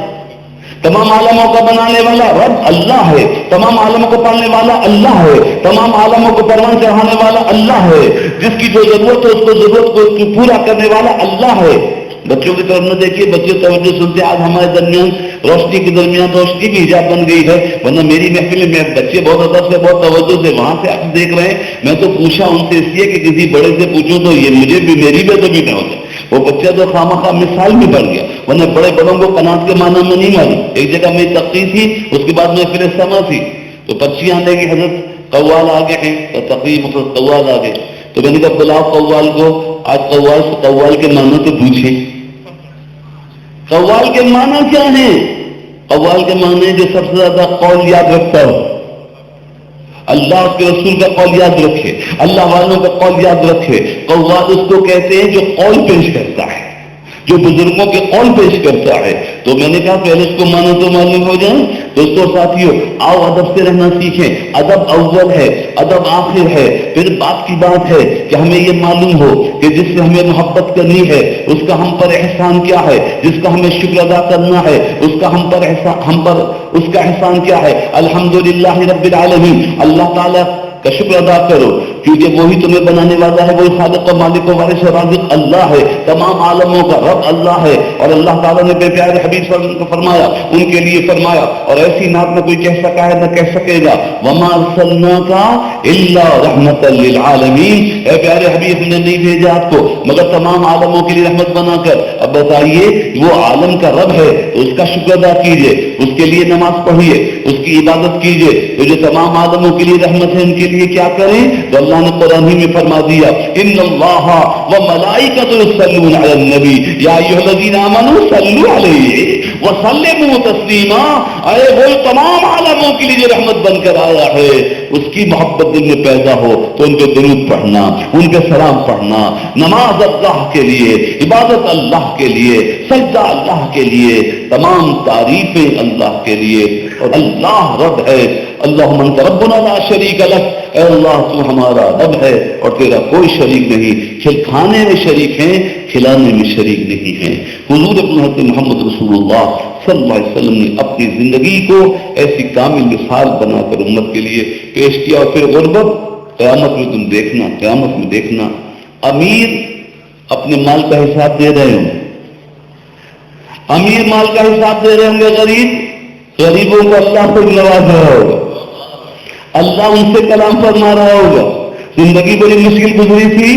تمام عالموں کا بنانے والا رب اللہ ہے، تمام عالموں کو پالنے والا اللہ ہے، تمام عالموں کو پروان چڑھانے والا اللہ ہے. جس کی جو ضرورت ہے اس کو ضرورت کو پورا کرنے والا اللہ ہے. بچوں کی طرف نہ دیکھیے، بچے توجہ سنتے. آج ہمارے درمیان روشنی کے درمیان روشنی بھی حجاب بن گئی ہے، ورنہ میری محفل میں بچے بہت ادب سے بہت توجہ سے وہاں سے آپ دیکھ رہے ہیں، میں تو پوچھا ان سے اس لیے کہ کسی بڑے سے پوچھوں تو یہ مجھے بھی میری بھی ادبی نہ ہو جائے۔ وہ بچہ تو خواہ مثال میں بڑھ گیا، ورنہ بڑے بڑوں کو قناعت کے معنی میں نہیں معلوم۔ ایک جگہ میں تقریر تھی، اس کے بعد محفل سما تھی، تو پرچیاں آنے کی حضرت قوال آگے ہیں، تو تقریر مطلب قوال آگے، تو میں نے کہا بلاؤ قوال کو، آج قوال سے قوال کے معنی تو پوچھے۔ قوال کے معنی کیا ہیں؟ قوال کے معنی جو سب سے زیادہ قول یاد رکھتا ہو، اللہ اس کے رسول کا قول یاد رکھے، اللہ والوں کا قول یاد رکھے۔ قوال اس کو کہتے ہیں جو قول پیش کرتا ہے، جو بزرگوں کے قول پیش کرتا ہے۔ تو میں نے کہا پہلے اس کو معنی تو معلوم ہو جائیں۔ دوستو ساتھیو، آؤ ادب سے رہنا سیکھیں۔ ادب اول ہے، ادب آخر ہے۔ پھر بات کی بات ہے کہ ہمیں یہ معلوم ہو کہ جس سے ہمیں محبت کرنی ہے اس کا ہم پر احسان کیا ہے، جس کا ہمیں شکر ادا کرنا ہے اس کا ہم پر اس کا احسان کیا ہے۔ الحمدللہ رب العالمین، اللہ تعالیٰ کا شکر ادا کرو، کیونکہ وہی تمہیں بنانے والا ہے، وہی خالق و مالک و وارث و رازق اللہ ہے، تمام عالموں کا رب اللہ ہے۔ اور اللہ تعالیٰ نے بے پیارے حبیب صلی اللہ علیہ وسلم کو فرمایا، ان کے لیے فرمایا، اور ایسی نعت نہ کوئی کہہ سکا ہے نہ کہہ سکے گا، وما ارسلناک الا رحمت للعالمین، اے پیارے حبیب ہم نے نہیں بھیجا آپ کو مگر تمام عالموں کے لیے رحمت بنا کر۔ اب بتائیے وہ عالم کا رب ہے تو اس کا شکر ادا کیجئے، اس کے لیے نماز پڑھیے، اس کی عبادت کیجئے، تو جو تمام عالموں کے لیے رحمت ہے ان کے لیے کیا کریں؟ تو اللہ نے قرآن ہی میں فرما دیا، ان اللہ وملائکۃ یصلون علی النبی یا ایھا الذین آمنوا صلوا علیہ وسلموا تسلیما، اے وہ تمام عالموں کے لیے جو رحمت بن کر آیا ہے اس کی محبت دل میں پیدا ہو تو ان پہ درود پڑھنا، ان پہ سلام پڑھنا۔ نماز اللہ کے لیے، عبادت اللہ کے لیے، سجدہ اللہ کے لیے، تمام تعریفیں اللہ کے لیے، اور اللہ رب ہے۔ اللہم انت ربنا لا شریک لک، اے اللہ تو ہمارا رب ہے اور تیرا کوئی شریک نہیں، کھانے میں شریک ہیں، کھلانے میں شریک نہیں ہیں۔ حضور اپنے حضرت محمد رسول اللہ صلی اللہ علیہ وسلم نے اپنی زندگی کو ایسی کامل مثال بنا کر امت کے لیے پیش کیا۔ اور پھر غربت، قیامت میں تم دیکھنا، قیامت میں دیکھنا امیر اپنے مال کا حساب دے رہے ہوں، امیر مال کا حساب دے رہے ہوں گے، غریبوں کو اللہ کو نواز رہا ہوگا، اللہ ان سے کلام فرما رہا ہوگا۔ زندگی بڑی مشکل گزری تھی،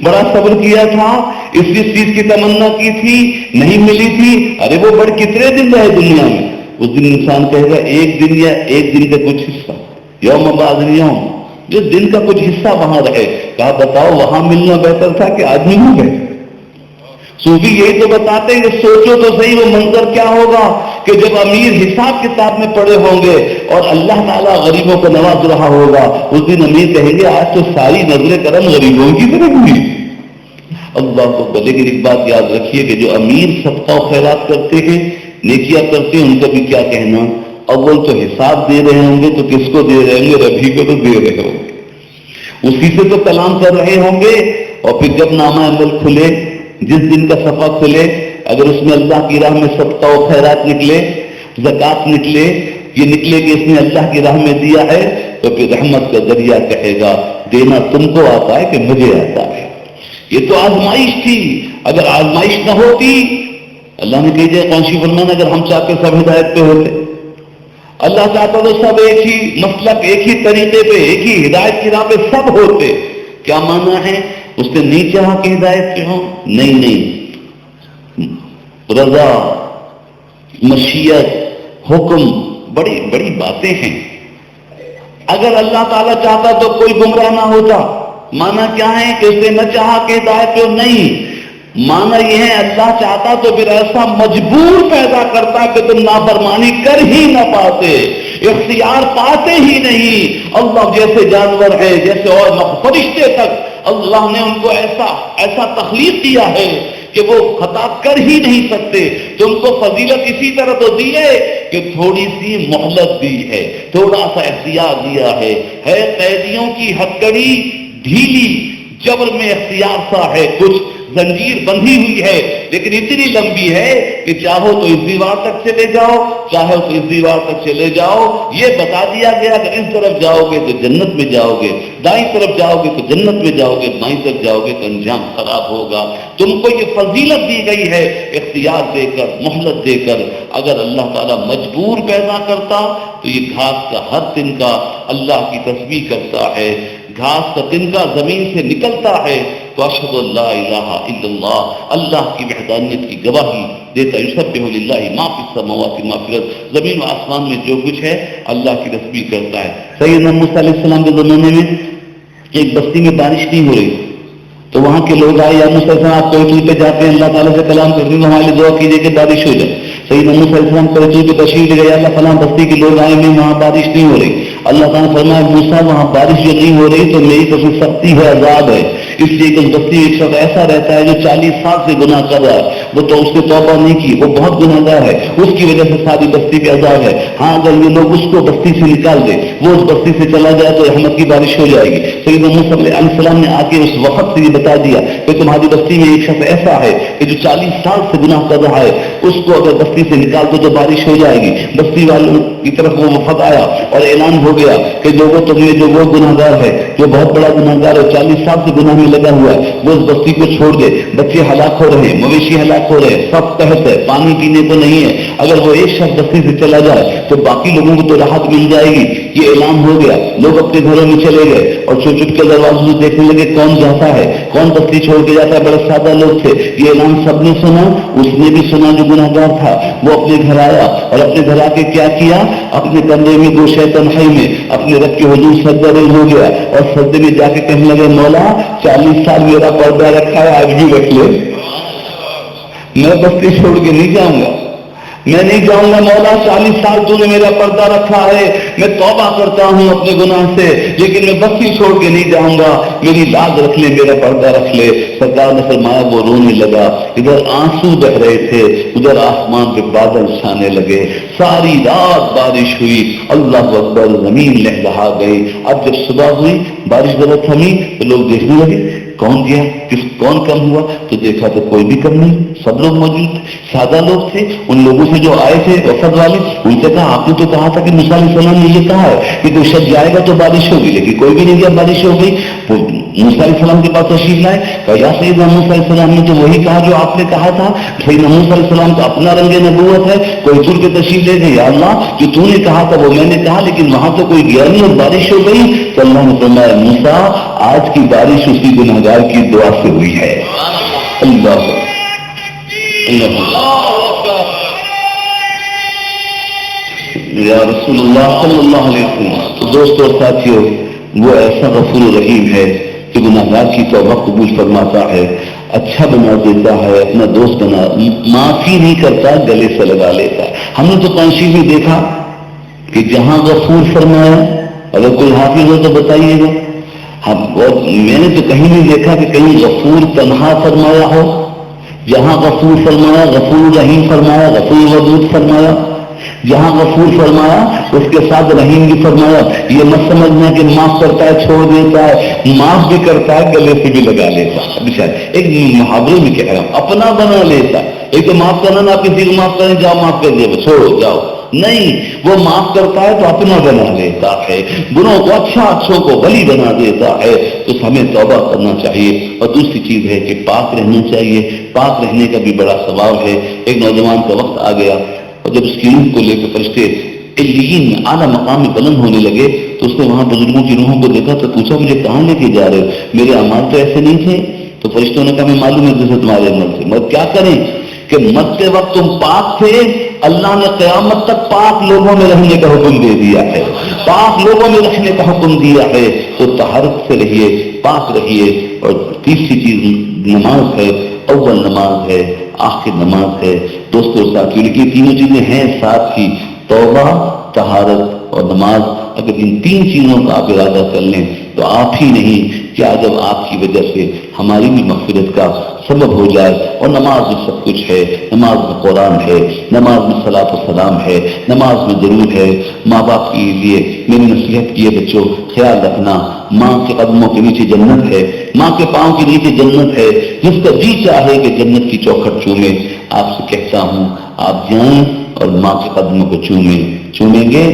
بڑا صبر کیا تھا، اس چیز کی تمنا کی تھی، نہیں ملی تھی، ارے وہ بڑے کتنے دن رہے دنیا میں؟ اس دن انسان کہے گا ایک دن یا ایک دن کا کچھ حصہ، یوم بعد یوم، جس دن کا کچھ حصہ وہاں رہے۔ کہا بتاؤ وہاں ملنا بہتر تھا کہ آدمی ہو گئے؟ صوفی یہی تو بتاتے ہیں کہ سوچو تو صحیح وہ منظر کیا ہوگا کہ جب امیر حساب کتاب میں پڑے ہوں گے اور اللہ تعالیٰ غریبوں کو نواز رہا ہوگا، اس دن امیر کہیں گے آج تو ساری نظر کرم غریبوں کی طرف ہوئی۔ اللہ کو، لیکن ایک بات یاد رکھیے کہ جو امیر صدقہ و خیرات کرتے ہیں، نیکیاں کرتے ہیں، ان کا بھی کیا کہنا؟ اول تو حساب دے رہے ہوں گے تو کس کو دے رہے ہوں گے؟ ربی کو تو دے رہے ہوں گے، اسی سے تو کلام کر رہے ہوں گے۔ اور پھر جب نامہ عمل کھلے، جس دن کا صفحہ کھلے، اگر اس میں اللہ کی راہ میں صدقہ و خیرات نکلے، زکوٰۃ نکلے، یہ نکلے کہ اس نے اللہ کی راہ میں دیا ہے، تو پھر رحمت کا ذریعہ کہے گا دینا تم کو آتا ہے کہ مجھے آتا ہے۔ یہ تو آزمائش تھی، اگر آزمائش نہ ہوتی، اللہ نے کہی جائے کون سی فرمان، اگر ہم چاہتے سب ہدایت پہ ہوتے، اللہ چاہتا تو سب ایک ہی مسلک، ایک ہی طریقے پہ، ایک ہی ہدایت کی راہ پہ سب ہوتے۔ کیا معنی ہے؟ اس نے نہیں چاہا کہ ہدایت پہ ہوں، نہیں، رضا، مشیت، حکم، بڑی بڑی باتیں ہیں۔ اگر اللہ تعالیٰ چاہتا تو کوئی گمراہ نہ ہوتا۔ معنی کیا ہے کہ اس نے نہ چاہا کہ ہدایت پہ، نہیں، معنی یہ ہے اللہ چاہتا تو پھر ایسا مجبور پیدا کرتا کہ تم نافرمانی کر ہی نہ پاتے، اختیار پاتے ہی نہیں۔ اللہ جیسے جانور ہیں، جیسے اور فرشتے تک اللہ نے ان کو ایسا تخلیق کیا ہے کہ وہ خطا کر ہی نہیں سکتے۔ تم کو فضیلت اسی طرح تو دی ہے کہ تھوڑی سی مہلت دی ہے، تھوڑا سا اختیار دیا ہے قیدیوں کی ہتھکڑی ڈھیلی، جبر میں اختیار سا ہے کچھ، زنجیر بندھی ہوئی ہے لیکن اتنی لمبی ہے کہ چاہو تو اس دیوار تک چلے جاؤ، چاہو تو اس دیوار تک چلے جاؤ. یہ بتا دیا گیا کہ اس طرف جاؤ گے تو جنت میں جاؤ گے، دائیں طرف جاؤ گے تو جنت میں جاؤ گے، بائیں طرف جاؤ گے تو انجام خراب ہوگا. تم کو یہ فضیلت دی گئی ہے اختیار دے کر، مہلت دے کر. اگر اللہ تعالیٰ مجبور پیدا کرتا تو یہ گھاس کا ہر تنکا اللہ کی تسبیح کرتا ہے، گھاس کا تنکا زمین سے نکلتا ہے تو اشہد ان لا الہ الا اللہ، اللہ کی وحدانیت کی گواہی دیتا. یسبح للہ ما فی السماوات ما فی الارض، زمین و آسمان میں جو کچھ ہے اللہ کی تسبیح کرتا ہے. سیدنا موسیٰ علیہ السلام کے زمانے میں ایک بستی میں بارش نہیں ہو رہی تو وہاں کے لوگ آئے، یا موسیٰ علیہ السلام آپ کوئی پہ جاتے ہیں اللہ تعالیٰ سے کلام کرتے ہیں، ہمارے لیے دعا کیجیے کہ بارش ہو جائے. سیدنا موسیٰ علیہ السلام کوئی پہ تشریف لے گئے، اللہ فلاں بستی کے لوگ آئے ہیں وہاں بارش نہیں ہو رہی. اللہ تعالیٰ نے فرمایا موسیٰ وہاں بارش جو نہیں ہو رہی تو میری طرف سے سختی ہے، عذاب ہے. اس لیے کہ اس بستی میں ایک شخص ایسا رہتا ہے جو 40 سال سے گناہ کر رہا ہے، وہ تو اس نے توبہ نہیں کی، وہ بہت گناہ گار ہے، اس کی وجہ سے ساری بستی پہ عذاب ہے. ہاں اگر یہ لوگ اس کو بستی سے نکال دے، وہ اس بستی سے چلا جائے تو رحمت کی بارش ہو جائے گی. سیدنا موسیٰ علیہ السلام نے آ کے اس وقت سے یہ بتا دیا کہ تمہاری بستی میں ایک شخص ایسا ہے کہ جو 40 سال سے گناہ کر رہا ہے، اس کو اگر بستی سے نکال دو تو بارش ہو جائے گی. بستی والوں کی طرف وہ وفد آیا اور اعلان ہو گیا کہ لوگوں تم میں جو وہ گناہ گار ہے، جو بہت بڑا گناہ گار ہے، 40 سال سے گناہ میں لگا ہوا ہے، وہ اس بستی کو چھوڑ دے. بچے ہلاک ہو رہے ہیں، مویشی ہلاک ہو رہے ہیں، سب قحط ہے، پانی پینے کو نہیں ہے. اگر وہ ایک شخص بستی سے چلا جائے تو باقی لوگوں کو تو راحت مل جائے گی. یہ اعلان ہو گیا، لوگ اپنے گھروں میں چلے گئے اور چھوٹے چھوٹے کے دروازوں سے دیکھنے لگے کون جاتا ہے، کون بستی چھوڑ کے جاتا ہے. بڑے سادہ لوگ تھے. یہ اعلان سب نے سنا، اس نے بھی سنا جو گناہ گار تھا. وہ اپنے گھر آیا اور اپنے گھر آ کے کیا کیا، اپنے کمرے میں گوشہ تنہائی میں اپنے رب کے حضور سجدہ ریز ہو گیا اور سجدے میں جا کے کہنے لگے مولا 40 سال میرا پردہ رکھا ہے، آج بھی رکھ لے، میں بستی چھوڑ کے نہیں جاؤں گا، میں نہیں جاؤں گا مولا. 40 سال تو نے میرا پردہ رکھا ہے، میں توبہ کرتا ہوں اپنے گناہ سے، لیکن میں بستی چھوڑ کے نہیں جاؤں گا، میری لاز رکھ لے، میرا پردہ رکھ لے. سرکار نے فرمایا وہ رونے لگا، ادھر آنسو بہ رہے تھے، ادھر آسمان پہ بادل چھانے لگے. ساری رات بارش ہوئی، اللہ اکبر، زمین لہلہا گئی. اب جب صبح ہوئی، بارش ذرا تھمی تو لوگ دیکھنے لگے کون گیا، کون کم ہوا، تو دیکھا تو کوئی بھی کم نہیں، سب لوگ موجود تھے. سادہ لوگ تھے. ان لوگوں سے جو آئے تھے وفد والے، ان سے کہا آپ نے تو کہا تھا کہ موسیٰ علیہ السلام نے یہ کہا ہے کہ کوئی شخص جائے گا تو بارش ہوگی، لیکن کوئی بھی نہیں گیا، بارش ہو گئی. وہ موسیٰ علیہ السلام کے پاس تشریف لائے، کہا یا سیدنا موسیٰ علیہ السلام نے تو وہی کہا جو آپ نے کہا تھا. سیدنا موسیٰ علیہ السلام کا اپنا رنگ نبوت ہے، کوئی تر کے تشریف لے گئے، یا اللہ جو تو نے کہا تھا وہ میں نے کہا، لیکن وہاں تو کوئی گیا نہیں اور بارش ہو گئی. تو اللہ نے فرمایا موسیٰ آج کی بارش اسی گنہگار کی دعا سے ہوئی ہے. اللہ یا رسول اللہ صلی اللہ علیہ وسلم. تو دوستوں اور ساتھیوں، وہ ایسا غفور رحیم ہے کہ گناہگار کی توبہ قبول فرماتا ہے، اچھا بنا دیتا ہے، اپنا دوست بنا، معافی نہیں کرتا، گلے سے لگا لیتا ہے. ہم نے تو قرآن میں دیکھا کہ جہاں غفور فرمایا، اگر کوئی حافظ ہو تو بتائیے گا. میں نے تو کہیں نہیں دیکھا کہ کہیں غفور تنہا فرمایا ہو. جہاں غفور فرمایا، غفور رحیم فرمایا، غفور ودود فرمایا. جہاں غفور فرمایا اس کے ساتھ رحیم بھی فرمایا. یہ مت سمجھنا کہ معاف کرتا ہے چھوڑ دیتا ہے، معاف بھی کرتا ہے، گلے سے بھی لگا لیتا ہے. ایک محاورے میں کہہ رہا ہوں، اپنا بنا لیتا. ایک تو معاف کرنا نہ، آپ کسی کو معاف کریں جاؤ معاف کر دیا چھوڑو جاؤ، نہیں، وہ معاف کرتا ہے تو اپنا بنا لیتا ہے، گناہوں کو اچھوں کو ولی بنا دیتا ہے. تو ہمیں توبہ کرنا چاہیے. اور دوسری چیز ہے کہ پاک رہنا چاہیے. پاک رہنے کا بھی بڑا ثواب ہے. ایک نوجوان کا وقت آ گیا اور جب اس کی روح کو لے کے فرشتے علیین میں اعلیٰ مقام میں بلند ہونے لگے تو اس نے وہاں بزرگوں کی روحوں کو دیکھا تو پوچھا مجھے کہاں لے کے جا رہے ہو؟ میرے اعمال تو ایسے نہیں تھے. تو فرشتوں نے کہا میں معلوم ہے جیسے تمہارے عمل سے، مگر کیا کریں کہ مرتے وقت تم پاک تھے، اللہ نے قیامت تک پاک لوگوں میں رہنے کا حکم دے دیا ہے، پاک لوگوں میں رہنے کا حکم دیا ہے. تو طہارت سے رہیے، پاک رہیے. اور تیسری چیز نماز ہے. اول نماز ہے، آخر نماز ہے. دوستوں ساتھیوں، یہ تینوں چیزیں ہیں ساتھ ہی، توبہ، طہارت اور نماز. اگر ان تین چیزوں کا آپ ارادہ کر لیں تو آپ ہی نہیں کہ آج اب آپ کی وجہ سے ہماری بھی مغفرت کا سبب ہو جائے. اور نماز میں سب کچھ ہے، نماز میں قرآن ہے، نماز میں صلاۃ و سلام ہے، نماز میں درود ہے. ماں باپ کے لیے میری نصیحت کی ہے بچوں، خیال رکھنا، ماں کے قدموں کے نیچے جنت ہے، ماں کے پاؤں کے نیچے جنت ہے. جس کا جی چاہے کہ جنت کی چوکھٹ چومے، آپ سے کہتا ہوں آپ جائیں اور ماں کے قدموں کو چومیں گے.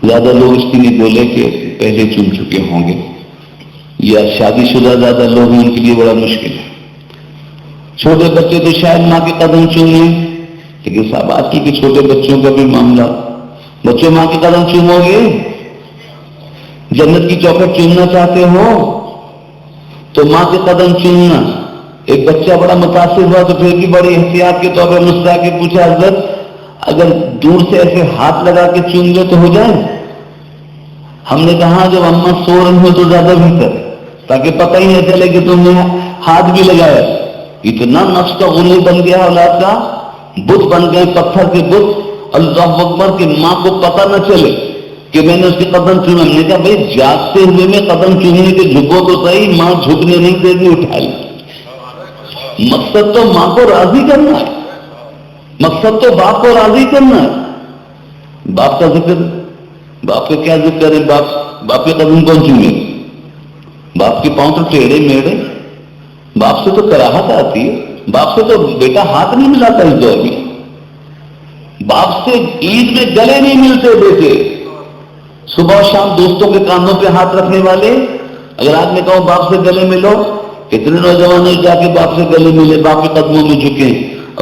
زیادہ لوگ اس کے لیے بولے کہ پہلے چوم چکے ہوں گے، یا شادی شدہ زیادہ لوگ ہیں ان کے لیے بڑا مشکل ہے. چھوٹے بچے تو شاید ماں کے قدم چوم لیں، لیکن صاحب آج کے چھوٹے بچوں کا بھی معاملہ، بچوں ماں کے قدم چومو گے؟ جنت کی چوکھٹ چومنا چاہتے ہو تو ماں کے قدم چومنا. ایک بچہ بڑا متاثر ہوا تو پھر بھی بڑی احتیاط کے طور پر مسکرا کے پوچھا، حضرت اگر دور سے ایسے ہاتھ لگا کے چوم لے تو ہو جائے؟ ہم نے کہا جب اماں سو رہی ہو تو زیادہ بہتر، تاکہ پتہ ہی نہ چلے کہ تم نے ہاتھ بھی لگایا. اتنا نفس کا غلام بن گیا اولاد کا، بت بن گئے پتھر کے بت، اللہ اکبر، کہ ماں کو پتہ نہ چلے کہ میں نے اس کے قدم چومے. ہم نے کہا بھائی جاگتے ہوئے میں قدم چومنے کے جھکو تو صحیح، ماں جھکنے نہیں دے گی، اٹھا لی. مقصد تو ماں کو راضی کرنا ہے، مقصد تو باپ کو راضی کرنا ہے. باپ کا ذکر، باپ کا کیا ذکر ہے؟ باپ کے قدم کون چومے؟ باپ کے پاؤں تو ٹیڑھے میڑے، باپ سے تو کراہت آتی ہے، باپ سے تو بیٹا ہاتھ نہیں ملاتا اس دور میں، باپ سے عید میں گلے نہیں ملتے بیٹے. صبح شام دوستوں کے کاندھوں پہ ہاتھ رکھنے والے، اگر آج میں کہوں باپ سے گلے ملو، کتنے نوجوان جا کے باپ سے گلے ملے، باپ کے قدموں میں جھکے.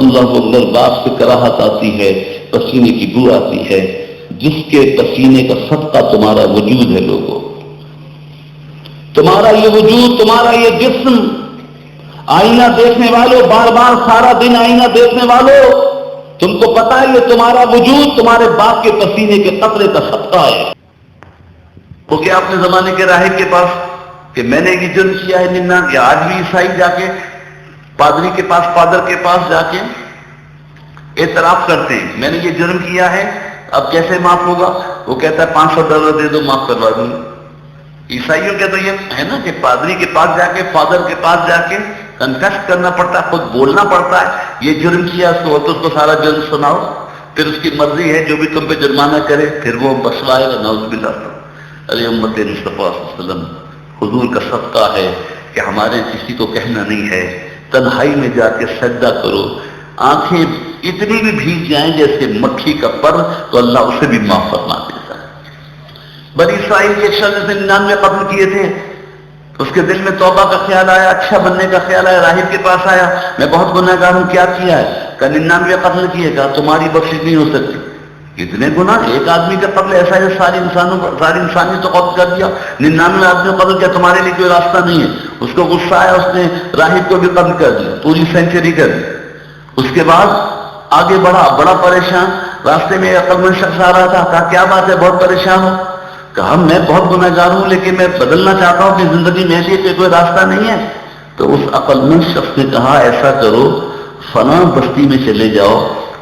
اللہ اکبر. باپ سے کراہت آتی ہے، پسینے کی بو آتی ہے. جس کے پسینے کا صدقہ تمہارا وجود ہے لوگوں، تمہارا یہ وجود، تمہارا یہ جسم، آئینہ دیکھنے والوں، بار بار سارا دن آئینہ دیکھنے والوں، تم کو پتا ہے یہ تمہارا وجود تمہارے باپ کے پسینے کے قطرے کا صدقہ ہے. وہ کیا اپنے زمانے کے راہب کے پاس کہ میں نے یہ جرم کیا ہے 99، آج بھی عیسائی جا کے پادری کے پاس، فادر کے پاس جا کے اعتراف کرتے ہیں میں نے یہ جرم کیا ہے، اب کیسے معاف ہوگا؟ وہ کہتا ہے $500 دے دو، معاف کروا دوں. عیسائیوں کے تو یہ ہے نا کہ پادری کے پاس جا کے، فادر کے پاس جا کے کنفیس کرنا پڑتا ہے، خود بولنا پڑتا ہے یہ جرم کیا، تو اس کو سارا جرم سناؤ، پھر اس کی مرضی ہے جو بھی تم پہ جرمانہ کرے پھر وہ بخشوائے گا. نعوذ باللہ. علیہ مصطفی صلی اللہ علیہ وسلم حضور کا صدقہ ہے کہ ہمارے کسی کو کہنا نہیں ہے تنہائی میں جا کے سجدہ کرو، آنکھیں اتنی بھی بھیگ جائیں جیسے مکھی کا پر، تو اللہ اسے بھی معاف فرما دیتا ہے. بنی اسرائیل کے ایک شخص نے 99 قتل کیے تھے، اس کے دل میں توبہ کا خیال آیا، اچھا بننے کا خیال آیا، راہب کے پاس آیا، میں بہت گناہ گار ہوں، کیا کیا ہے؟ کہ 99 قتل کیے. کہا تمہاری بخشش نہیں ہو سکتی. اتنے گناہ؟ ایک آدمی کا قتل ایسا ہے ساری انسانیت تو قتل کر دیا، 99 آدمی کو قتل کیا، تمہارے لیے کوئی راستہ نہیں ہے. اس کو غصہ آیا، اس نے راہب کو بھی قتل کر دیا، پوری سینچری کر دی. اس کے بعد آگے بڑا پریشان، راستے میں عقل مند شخص آ رہا تھا، کہا کیا بات ہے بہت پریشان ہو؟ کہا میں بہت گناہ گار ہوں لیکن میں بدلنا چاہتا ہوں کہ زندگی میں لیے کوئی راستہ نہیں ہے. تو اس عقل مند شخص نے کہا ایسا کرو، فلاں بستی میں چلے جاؤ،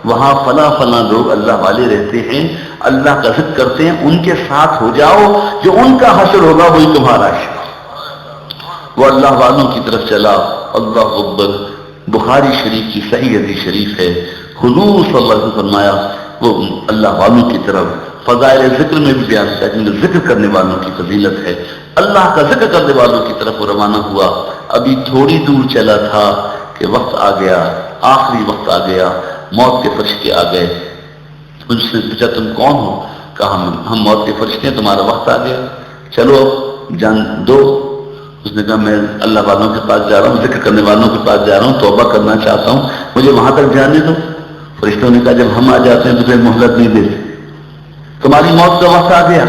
وہاں فلاں لوگ اللہ والے رہتے ہیں، اللہ کا ذکر کرتے ہیں، ان کے ساتھ ہو جاؤ، جو ان کا حشر ہوگا وہی تمہارا حشر. وہ اللہ والوں کی طرف چلا. اللہ اکبر. بخاری شریف کی صحیح حدیث شریف ہے، حضور صلی اللہ علیہ وسلم فرمایا وہ اللہ والوں کی طرف، فضائل ذکر میں بھی بیان کیا کہ ذکر کرنے والوں کی فضیلت ہے، اللہ کا ذکر کرنے والوں کی طرف وہ روانہ ہوا. ابھی تھوڑی دور چلا تھا کہ وقت آ گیا، آخری وقت آ گیا، موت کے فرشتے آ گئے. ان سے پوچھا تم کون ہو؟ کہا ہم موت کے فرشتے ہیں، تمہارا وقت آ گیا، چلو جان دو. اس نے کہا میں اللہ والوں کے پاس جا رہا ہوں، ذکر کرنے والوں کے پاس جا رہا ہوں، توبہ کرنا چاہتا ہوں، مجھے وہاں تک جانے دو. فرشتوں نے کہا جب ہم آ جاتے ہیں تو پھر مہلت نہیں دیتے، تمہاری موت کا وقت آ گیا.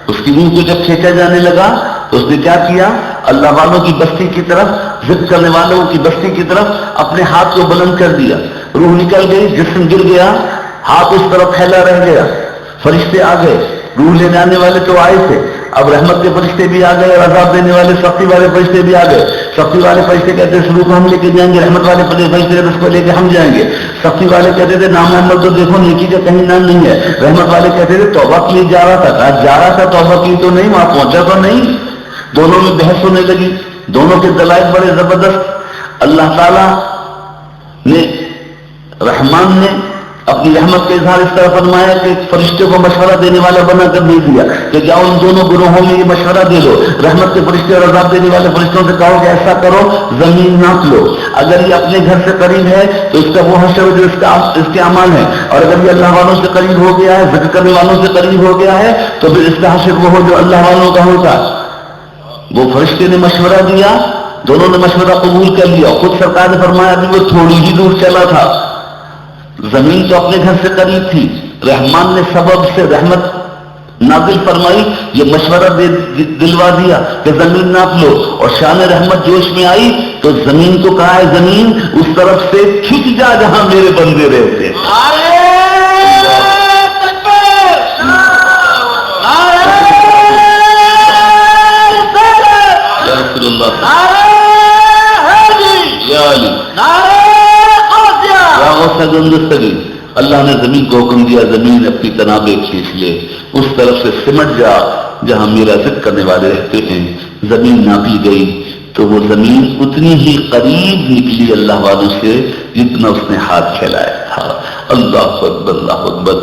اس کی روح کو جب کھینچا جانے لگا تو اس نے کیا کیا؟ اللہ والوں کی بستی کی طرف، ذکر کرنے والوں کی بستی کی طرف اپنے ہاتھ کو بلند کر دیا. روح نکل گئی، جسم گر گیا، ہاتھ اس طرف پھیلا رہ گیا. فرشتے آ گئے، روح لے جانے والے تو آئے تھے، اب رحمت کے فرشتے بھی آ گئے اور عذاب دینے والے سختی والے فرشتے بھی آ گئے. سختی والے فرشتے کہتے ہیں اس روح کو ہم لے کے جائیں گے، رحمت والے فرشتے اس کو لے کے ہم جائیں گے. سختی والے کہتے تھے نام محمد تو دیکھو نیکی کا کہیں نام نہیں ہے. رحمت والے کہتے تھے توبہ کے لیے جا رہا تھا، کہا جا رہا تھا توبہ کی تو نہیں، وہاں پہنچا تو نہیں. دونوں میں بحث ہونے لگی، دونوں کے دلائل بڑے زبردست۔ اللہ تعالیٰ نے رحمان نے اپنی رحمت کا اظہار اس طرح فرمایا کہ فرشتے کو مشورہ دینے والا بنا کر دے دیا کہ جاؤ ان دونوں گروہوں میں یہ مشورہ دے دو، رحمت کے فرشتے اور عذاب دینے والے فرشتوں سے کہو کہ ایسا کرو، زمین ناپ لو، اگر یہ اپنے گھر سے قریب ہے تو اس کا وہ حشر جو اس کے اعمال ہے، اور اگر یہ اللہ والوں سے قریب ہو گیا ہے، ذکر کرنے والوں سے قریب ہو گیا ہے، تو پھر اس کا حشر وہ ہو جو اللہ والوں کا ہوتا۔ وہ فرشتے نے مشورہ دیا، دونوں نے مشورہ قبول کر لیا، خود سرکار نے فرمایا کہ وہ تھوڑی ہی دور چلا تھا، زمین تو اپنے گھر سے قریب تھی، رحمان نے سبب سے رحمت نازل فرمائی، یہ مشورہ دلوا دیا کہ زمین ناپ لو، اور شان رحمت جوش میں آئی تو زمین کو کہا ہے زمین اس طرف سے کھنچ جا جہاں میرے بندے رہتے ہیں۔ اللہ نے زمین کو حکم دیا زمین اپنی تنابیں کھینچ لے، اس طرف سے سمٹ جا جہاں میرا ذکر کرنے والے رہتے ہیں۔ زمین ناپی گئی تو وہ زمین اتنی ہی قریب نکلی اللہ والوں سے جتنا اس نے ہاتھ پھیلایا تھا۔ اللہ اکبر اللہ اکبر۔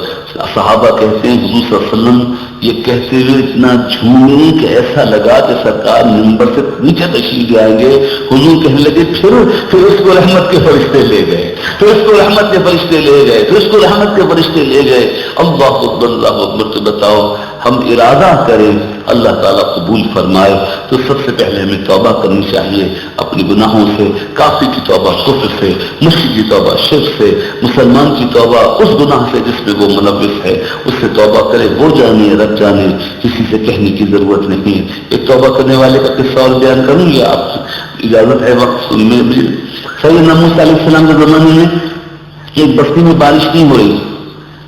صحابہ کہتے ہیں حضور صلی اللہ علیہ وسلم یہ کہتے ہوئے اتنا جھومے کہ ایسا لگا کہ سرکار منبر سے نیچے تشریف لائیں گے۔ حضور کہنے لگے پھر اس کو رحمت کے فرشتے لے گئے، پھر اس کو رحمت کے فرشتے لے گئے، پھر اس کو رحمت کے فرشتے لے گئے۔ اللہ اکبر اللہ اکبر۔ تو بتاؤ ہم ارادہ کریں اللہ تعالیٰ قبول فرمائے تو سب سے پہلے ہمیں توبہ کرنی چاہیے اپنی گناہوں سے، کافر کی توبہ کفر سے، مشرک کی توبہ شرک سے، مسلمان کی توبہ اس گناہ سے جس میں وہ ملوث ہے اس سے توبہ کرے، وہ جانے رب جانے، کسی سے کہنے کی ضرورت نہیں ہے۔ ایک توبہ کرنے والے کا قصہ اور بیان کروں گی، آپ اجازت ہے وقت سننے میں؟ سیدنا موسیٰ علیہ السلام کے زمانے میں ایک بستی میں بارش نہیں ہو رہی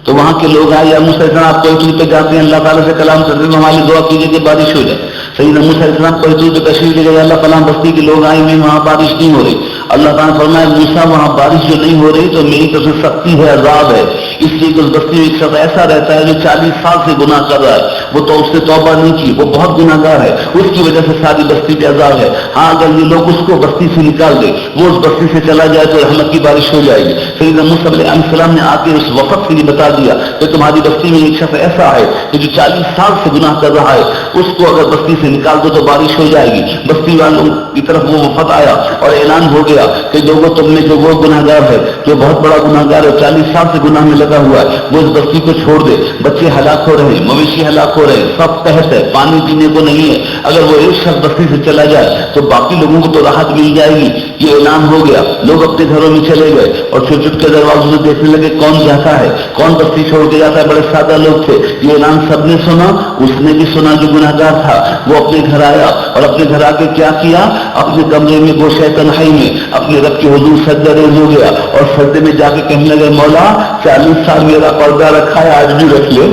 تو وہاں کے لوگ آئے، یا موسیٰ علیہ السلام آپ کوئی طور پہ جاتے ہیں اللہ تعالیٰ سے کلام کرتے ہیں ہماری دعا کیجیے کہ بارش ہو جائے۔ سیدنا موسیٰ علیہ السلام کوئی طور پہ تشریف لے گئے، اللہ فلاں بستی کے لوگ آئے ہوئے وہاں بارش نہیں ہو رہی۔ اللہ تعالیٰ نے فرمایا موسیٰ وہاں بارش جو نہیں ہو رہی تو میری طرف سے سختی ہے، عذاب ہے، اس لیے کہ اس بستی میں ایک شخص ایسا رہتا ہے جو 40 سال سے گناہ کر رہا ہے، وہ تو اس نے توبہ نہیں کی، وہ بہت گناہ گار ہے، اس کی وجہ سے ساری بستی پہ عذاب ہے۔ ہاں اگر یہ لوگ اس کو بستی سے نکال دے، وہ اس بستی سے چلا جائے تو رحمت کی بارش ہو جائے گی۔ سیدنا موسیٰ علیہ السلام نے آ کے اس وقت سے یہ بتا دیا کہ تمہاری بستی میں ایک شخص ایسا ہے کہ جو 40 سال سے گناہ کر رہا ہے، اس کو اگر بستی سے نکال دو تو بارش ہو جائے گی۔ بستی والوں کی طرف وہ وفد آیا اور اعلان ہو گیا کہ لوگوں تم میں جو وہ گناہ گار ہے جو بہت بڑا گناہ گار ہے، 40 سال سے گناہ میں لگا ہوا ہے، وہ اس بستی کو چھوڑ دے۔ بچے ہلاک ہو رہے ہیں، مویشی ہلاک ہو رہے ہیں، سب قحط ہے، پانی پینے کو نہیں ہے، اگر وہ ایک شخص بستی سے چلا جائے تو باقی لوگوں کو تو راحت مل جائے گی۔ یہ اعلان ہو گیا، لوگ اپنے گھروں میں چلے گئے اور چھپ چھپ کے دروازوں سے دیکھنے لگے کون جاتا ہے، کون بستی چھوڑ کے جاتا ہے۔ بڑے سادہ لوگ تھے، یہ اعلان سب نے سنا، اس نے بھی سنا جو گناہ گار تھا، وہ اپنے گھر آیا اور اپنے گھر آ کے کیا کیا، اپنے کمرے میں گوشہ تنہائی میں اپنے رب کے حضور سجدہ ریز ہو گیا اور سجدے میں جا کے کہنے لگے مولا 40 سال میرا پردہ رکھا ہے، آج بھی رکھ لے،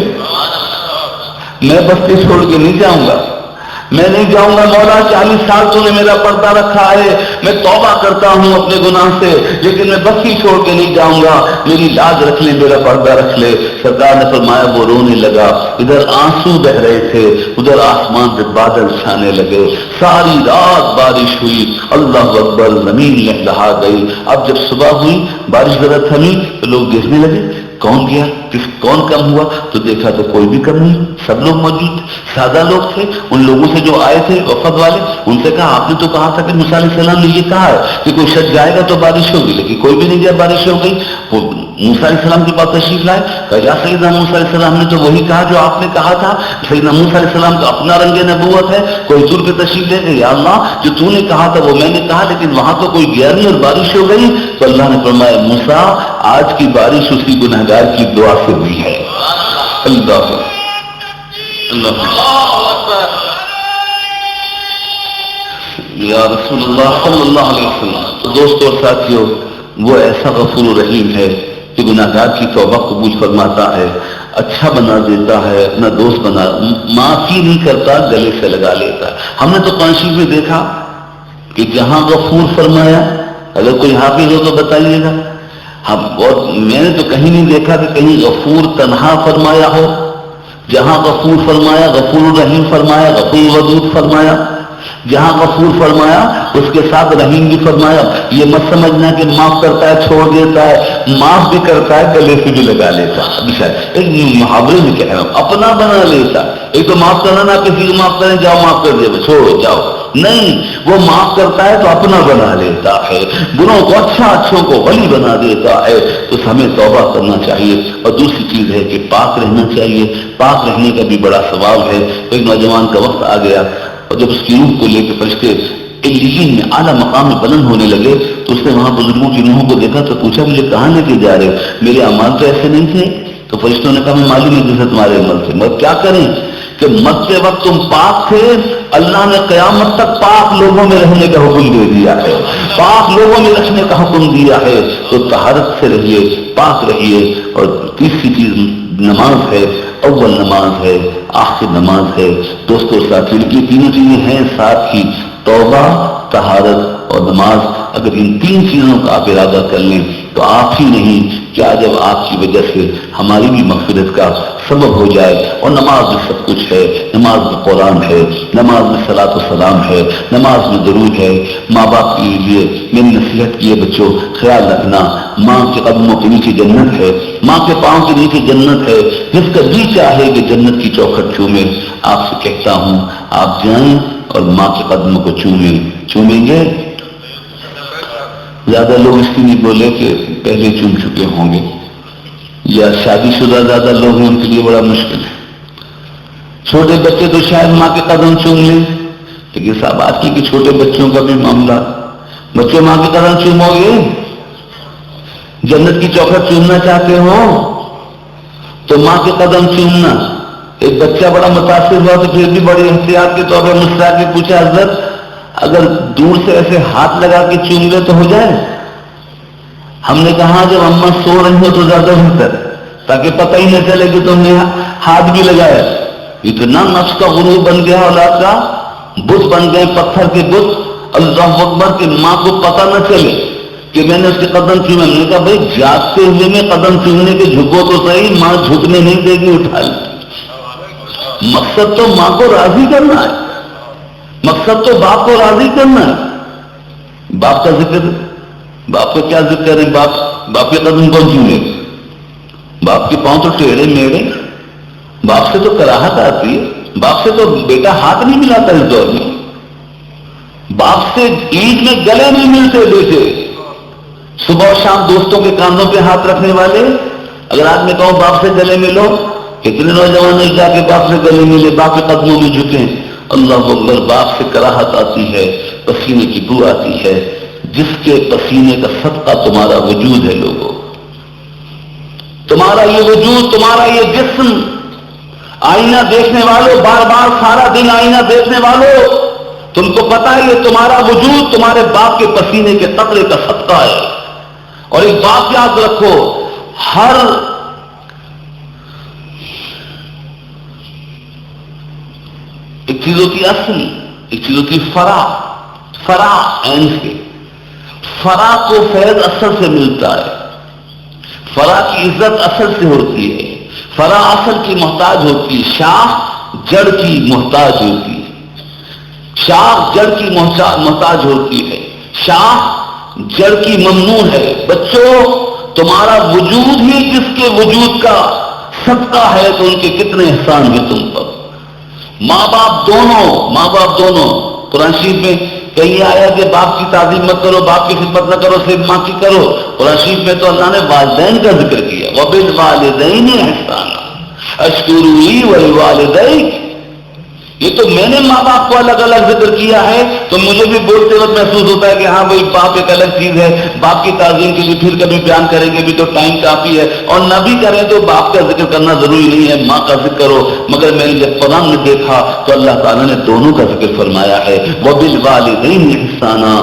میں بستی چھوڑ کے نہیں جاؤں گا، میں نہیں جاؤں گا مولا، 40 سال تو نے میرا پردہ رکھا ہے، میں توبہ کرتا ہوں اپنے گناہ سے لیکن میں بستی چھوڑ کے نہیں جاؤں گا، میری لاج رکھ لے، میرا پردہ رکھ لے۔ سرکار نے فرمایا وہ رونے لگا، ادھر آنسو بہ رہے تھے، ادھر آسمان سے بادل چھانے لگے، ساری رات بارش ہوئی، اللہ اکبر، زمین لہلہا گئی۔ اب جب صبح ہوئی بارش ذرا تھمی تو لوگ دیکھنے لگے کون گیا، کون کم ہوا، تو دیکھا تو کوئی بھی کم نہیں، سب لوگ موجود تھے، سادہ لوگ تھے۔ ان لوگوں سے جو آئے تھے وفد والے، ان سے کہا آپ نے تو کہا تھا کہ موسیٰ علیہ السلام نے یہ کہا ہے کہ کوئی شخص جائے گا تو بارش ہوگی، لیکن کوئی بھی نہیں گیا، بارش ہو گئی۔ وہ موسیٰ علیہ السلام کے پاس تشریف لائے، کہا یا سیدنا موسیٰ علیہ السلام نے تو وہی کہا جو آپ نے کہا تھا۔ سیدنا موسیٰ علیہ السلام کا اپنا رنگ نبوت ہے، کوئی دور پہ تشریف لے گئے، یا اللہ جو تو نے کہا تھا وہ میں نے کہا لیکن وہاں تو کوئی گیا نہیں اور بارش ہو گئی۔ تو اللہ نے فرمایا موسیٰ آج کی بارش اسی گنہگار کی دعا سے ہوئی ہے۔ اللہ یا رسول اللہ صلی اللہ علیہ وسلم۔ تو دوستو اور ساتھیو، وہ ایسا غفور و رحیم ہے کہ گناہگار کی توبہ قبول فرماتا ہے، اچھا بنا دیتا ہے، اپنا دوست بنا، معافی نہیں کرتا، گلے سے لگا لیتا ہے۔ ہم نے تو قرآن شریف میں دیکھا کہ جہاں غفور فرمایا، اگر کوئی حافظ ہو تو بتائیے گا، اور میں نے تو کہیں نہیں دیکھا کہ کہیں غفور تنہا فرمایا ہو۔ جہاں غفور فرمایا، غفور الرحیم فرمایا، غفور ودود فرمایا۔ جہاں غفور فرمایا اس کے ساتھ رحیم بھی فرمایا. یہ مت سمجھنا کہ معاف کرتا ہے چھوڑ دیتا ہے، معاف بھی کرتا ہے گلے سے بھی لگا لیتا ہے. ایک محاورے میں کہہ رہا ہوں، اپنا بنا لیتا. ایک تو معاف کرنا نہ کسی کو معاف کریں جاؤ معاف کر دیا چھوڑو جاؤ، نہیں، وہ معاف کرتا ہے تو اپنا بنا لیتا ہے، گناہوں کو اچھوں کو ولی بنا دیتا ہے. تو ہمیں توبہ کرنا چاہیے. اور دوسری چیز ہے کہ پاک رہنا چاہیے. پاک رہنے کا بھی بڑا ثواب ہے. ایک نوجوان کا وقت آ گیا اور جب اس کی روح کو لے کے فرشتے علیین میں اعلیٰ مقام میں بلند ہونے لگے تو اس نے وہاں بزرگوں کی روحوں کو دیکھا تو پوچھا مجھے کہاں لے کے جا رہے؟ میرے اعمال تو ایسے نہیں تھے. تو فرشتوں نے کہا میں معلوم ہے جیسے تمہارے عمل تھے، مگر کیا کریں کہ مرتے وقت تم پاک تھے، اللہ نے قیامت تک پاک لوگوں میں رہنے کا حکم دے دیا ہے، پاک لوگوں میں رکھنے کا حکم دیا ہے. تو طہارت سے رہیے، پاک رہیے. اور تیسری چیز نماز ہے. اول نماز ہے، آخر نماز ہے. دوستو ساتھیوں، یہ تینوں چیزیں ہیں ساتھ ہی، توبہ، طہارت اور نماز. اگر ان تین چیزوں کا آپ ارادہ کر لیں تو آپ ہی نہیں کیا جب آپ کی وجہ سے ہماری بھی مغفرت کا سبب ہو جائے. اور نماز میں سب کچھ ہے. نماز میں قرآن ہے، نماز میں صلاۃ و سلام ہے، نماز میں درود ہے. ماں باپ کے لیے میری نصیحت کی ہے بچوں، خیال رکھنا ماں کے قدموں کے نیچے جنت ہے، ماں کے پاؤں کے نیچے جنت ہے. جس کا جی چاہے کہ جنت کی چوکھٹ چومے، آپ سے کہتا ہوں آپ جائیں اور ماں کے قدموں کو چومیں گے. زیادہ لوگ اس کی نہیں بولے کہ پہلے چوم چکے ہوں گے، یا شادی شدہ زیادہ لوگ ہیں ان کے لیے بڑا مشکل ہے. چھوٹے بچے تو شاید ماں کے قدم چوم لیں، لیکن صاحب آج کی کہ چھوٹے بچوں کا بھی معاملہ، بچوں ماں کے قدم چومو گے؟ جنت کی چوکھٹ چومنا چاہتے ہو تو ماں کے قدم چومنا. ایک بچہ بڑا متاثر ہوا تو پھر بھی بڑی احتیاط کے طور پر مسکرا کے پوچھا حضرت اگر دور سے ایسے ہاتھ لگا کے چوم لے تو ہو جائے؟ ہم نے کہا جب اماں سو رہی ہو تو زیادہ بہتر، تاکہ پتہ ہی نہ چلے کہ تم نے ہاتھ بھی لگایا. اتنا نفس کا غرور بن گیا اولاد کا، بت بن گئے پتھر کے بت. اللہ اکبر کہ ماں کو پتہ نہ چلے کہ میں نے اس کے قدم چومے. ہم نے کہا بھائی جاگتے ہوئے میں قدم چومنے کے جھکو تو صحیح، ماں جھکنے نہیں دے گی، اٹھا لی. مقصد تو ماں کو راضی کرنا ہے، مقصد تو باپ کو راضی کرنا ہے. باپ کا ذکر، باپ کا کیا ذکر ہے؟ باپ کے قدم کون چومے؟ باپ کے پاؤں تو ٹیڑھے میڑے. باپ سے تو کراہت آتی ہے، باپ سے تو بیٹا ہاتھ نہیں ملاتا اس دور میں. باپ سے عید میں گلے نہیں ملتے بیٹے. صبح اور شام دوستوں کے کاندھوں پہ ہاتھ رکھنے والے، اگر آج میں کہوں باپ سے گلے ملو، کتنے نوجوان نہیں جا کے باپ سے گلے ملے، باپ کے قدموں میں جھکیں. اللہ اکبر. باپ سے کراہت آتی ہے، پسینے کی بو آتی ہے. جس کے پسینے کا صدقہ تمہارا وجود ہے لوگوں، تمہارا یہ وجود، تمہارا یہ جسم، آئینہ دیکھنے والوں، بار بار سارا دن آئینہ دیکھنے والوں، تم کو پتا ہے یہ تمہارا وجود تمہارے باپ کے پسینے کے قطرے کا صدقہ ہے. اور ایک بات یاد رکھو، ہر ایک چیز ہوتی اصل، ایک چیز ہوتی فرع عین سے. فرع کو فیض اصل سے ملتا ہے، فرع کی عزت اصل سے ہوتی ہے. فرع اصل کی محتاج ہوتی ہے، شاخ جڑ کی محتاج ہوتی ہے. شاخ جڑ کی محتاج ہوتی ہے، شاخ جڑ کی ممنون ہے. بچوں تمہارا وجود ہی جس کے وجود کا صدقہ ہے تو ان کے کتنے احسان ہیں تم پر. ماں باپ دونوں. قرآن شریف میں کہیں آیا کہ باپ کی تعظیم مت کرو، باپ کی خدمت نہ کرو، صرف ماں کی کرو. قرآن شریف میں تو اللہ نے والدین کا ذکر کیا، وَبِالْوَالِدَيْنِ إِحْسَانًا اشکروا لِی وَلِوَالِدَیْکَ. یہ تو میں نے ماں باپ کو الگ الگ ذکر کیا ہے تو مجھے بھی بولتے وقت محسوس ہوتا ہے کہ ہاں بھائی باپ ایک الگ چیز ہے. باپ کی تعظیم کے لیے پھر کبھی بیان کریں گے بھی تو ٹائم کافی ہے، اور نہ بھی کریں تو باپ کا ذکر کرنا ضروری نہیں ہے، ماں کا ذکر کرو. مگر میں نے جب قرآن میں دیکھا تو اللہ تعالیٰ نے دونوں کا ذکر فرمایا ہے. وَبِالْوَالِدَيْنِ إِحْسَانًا،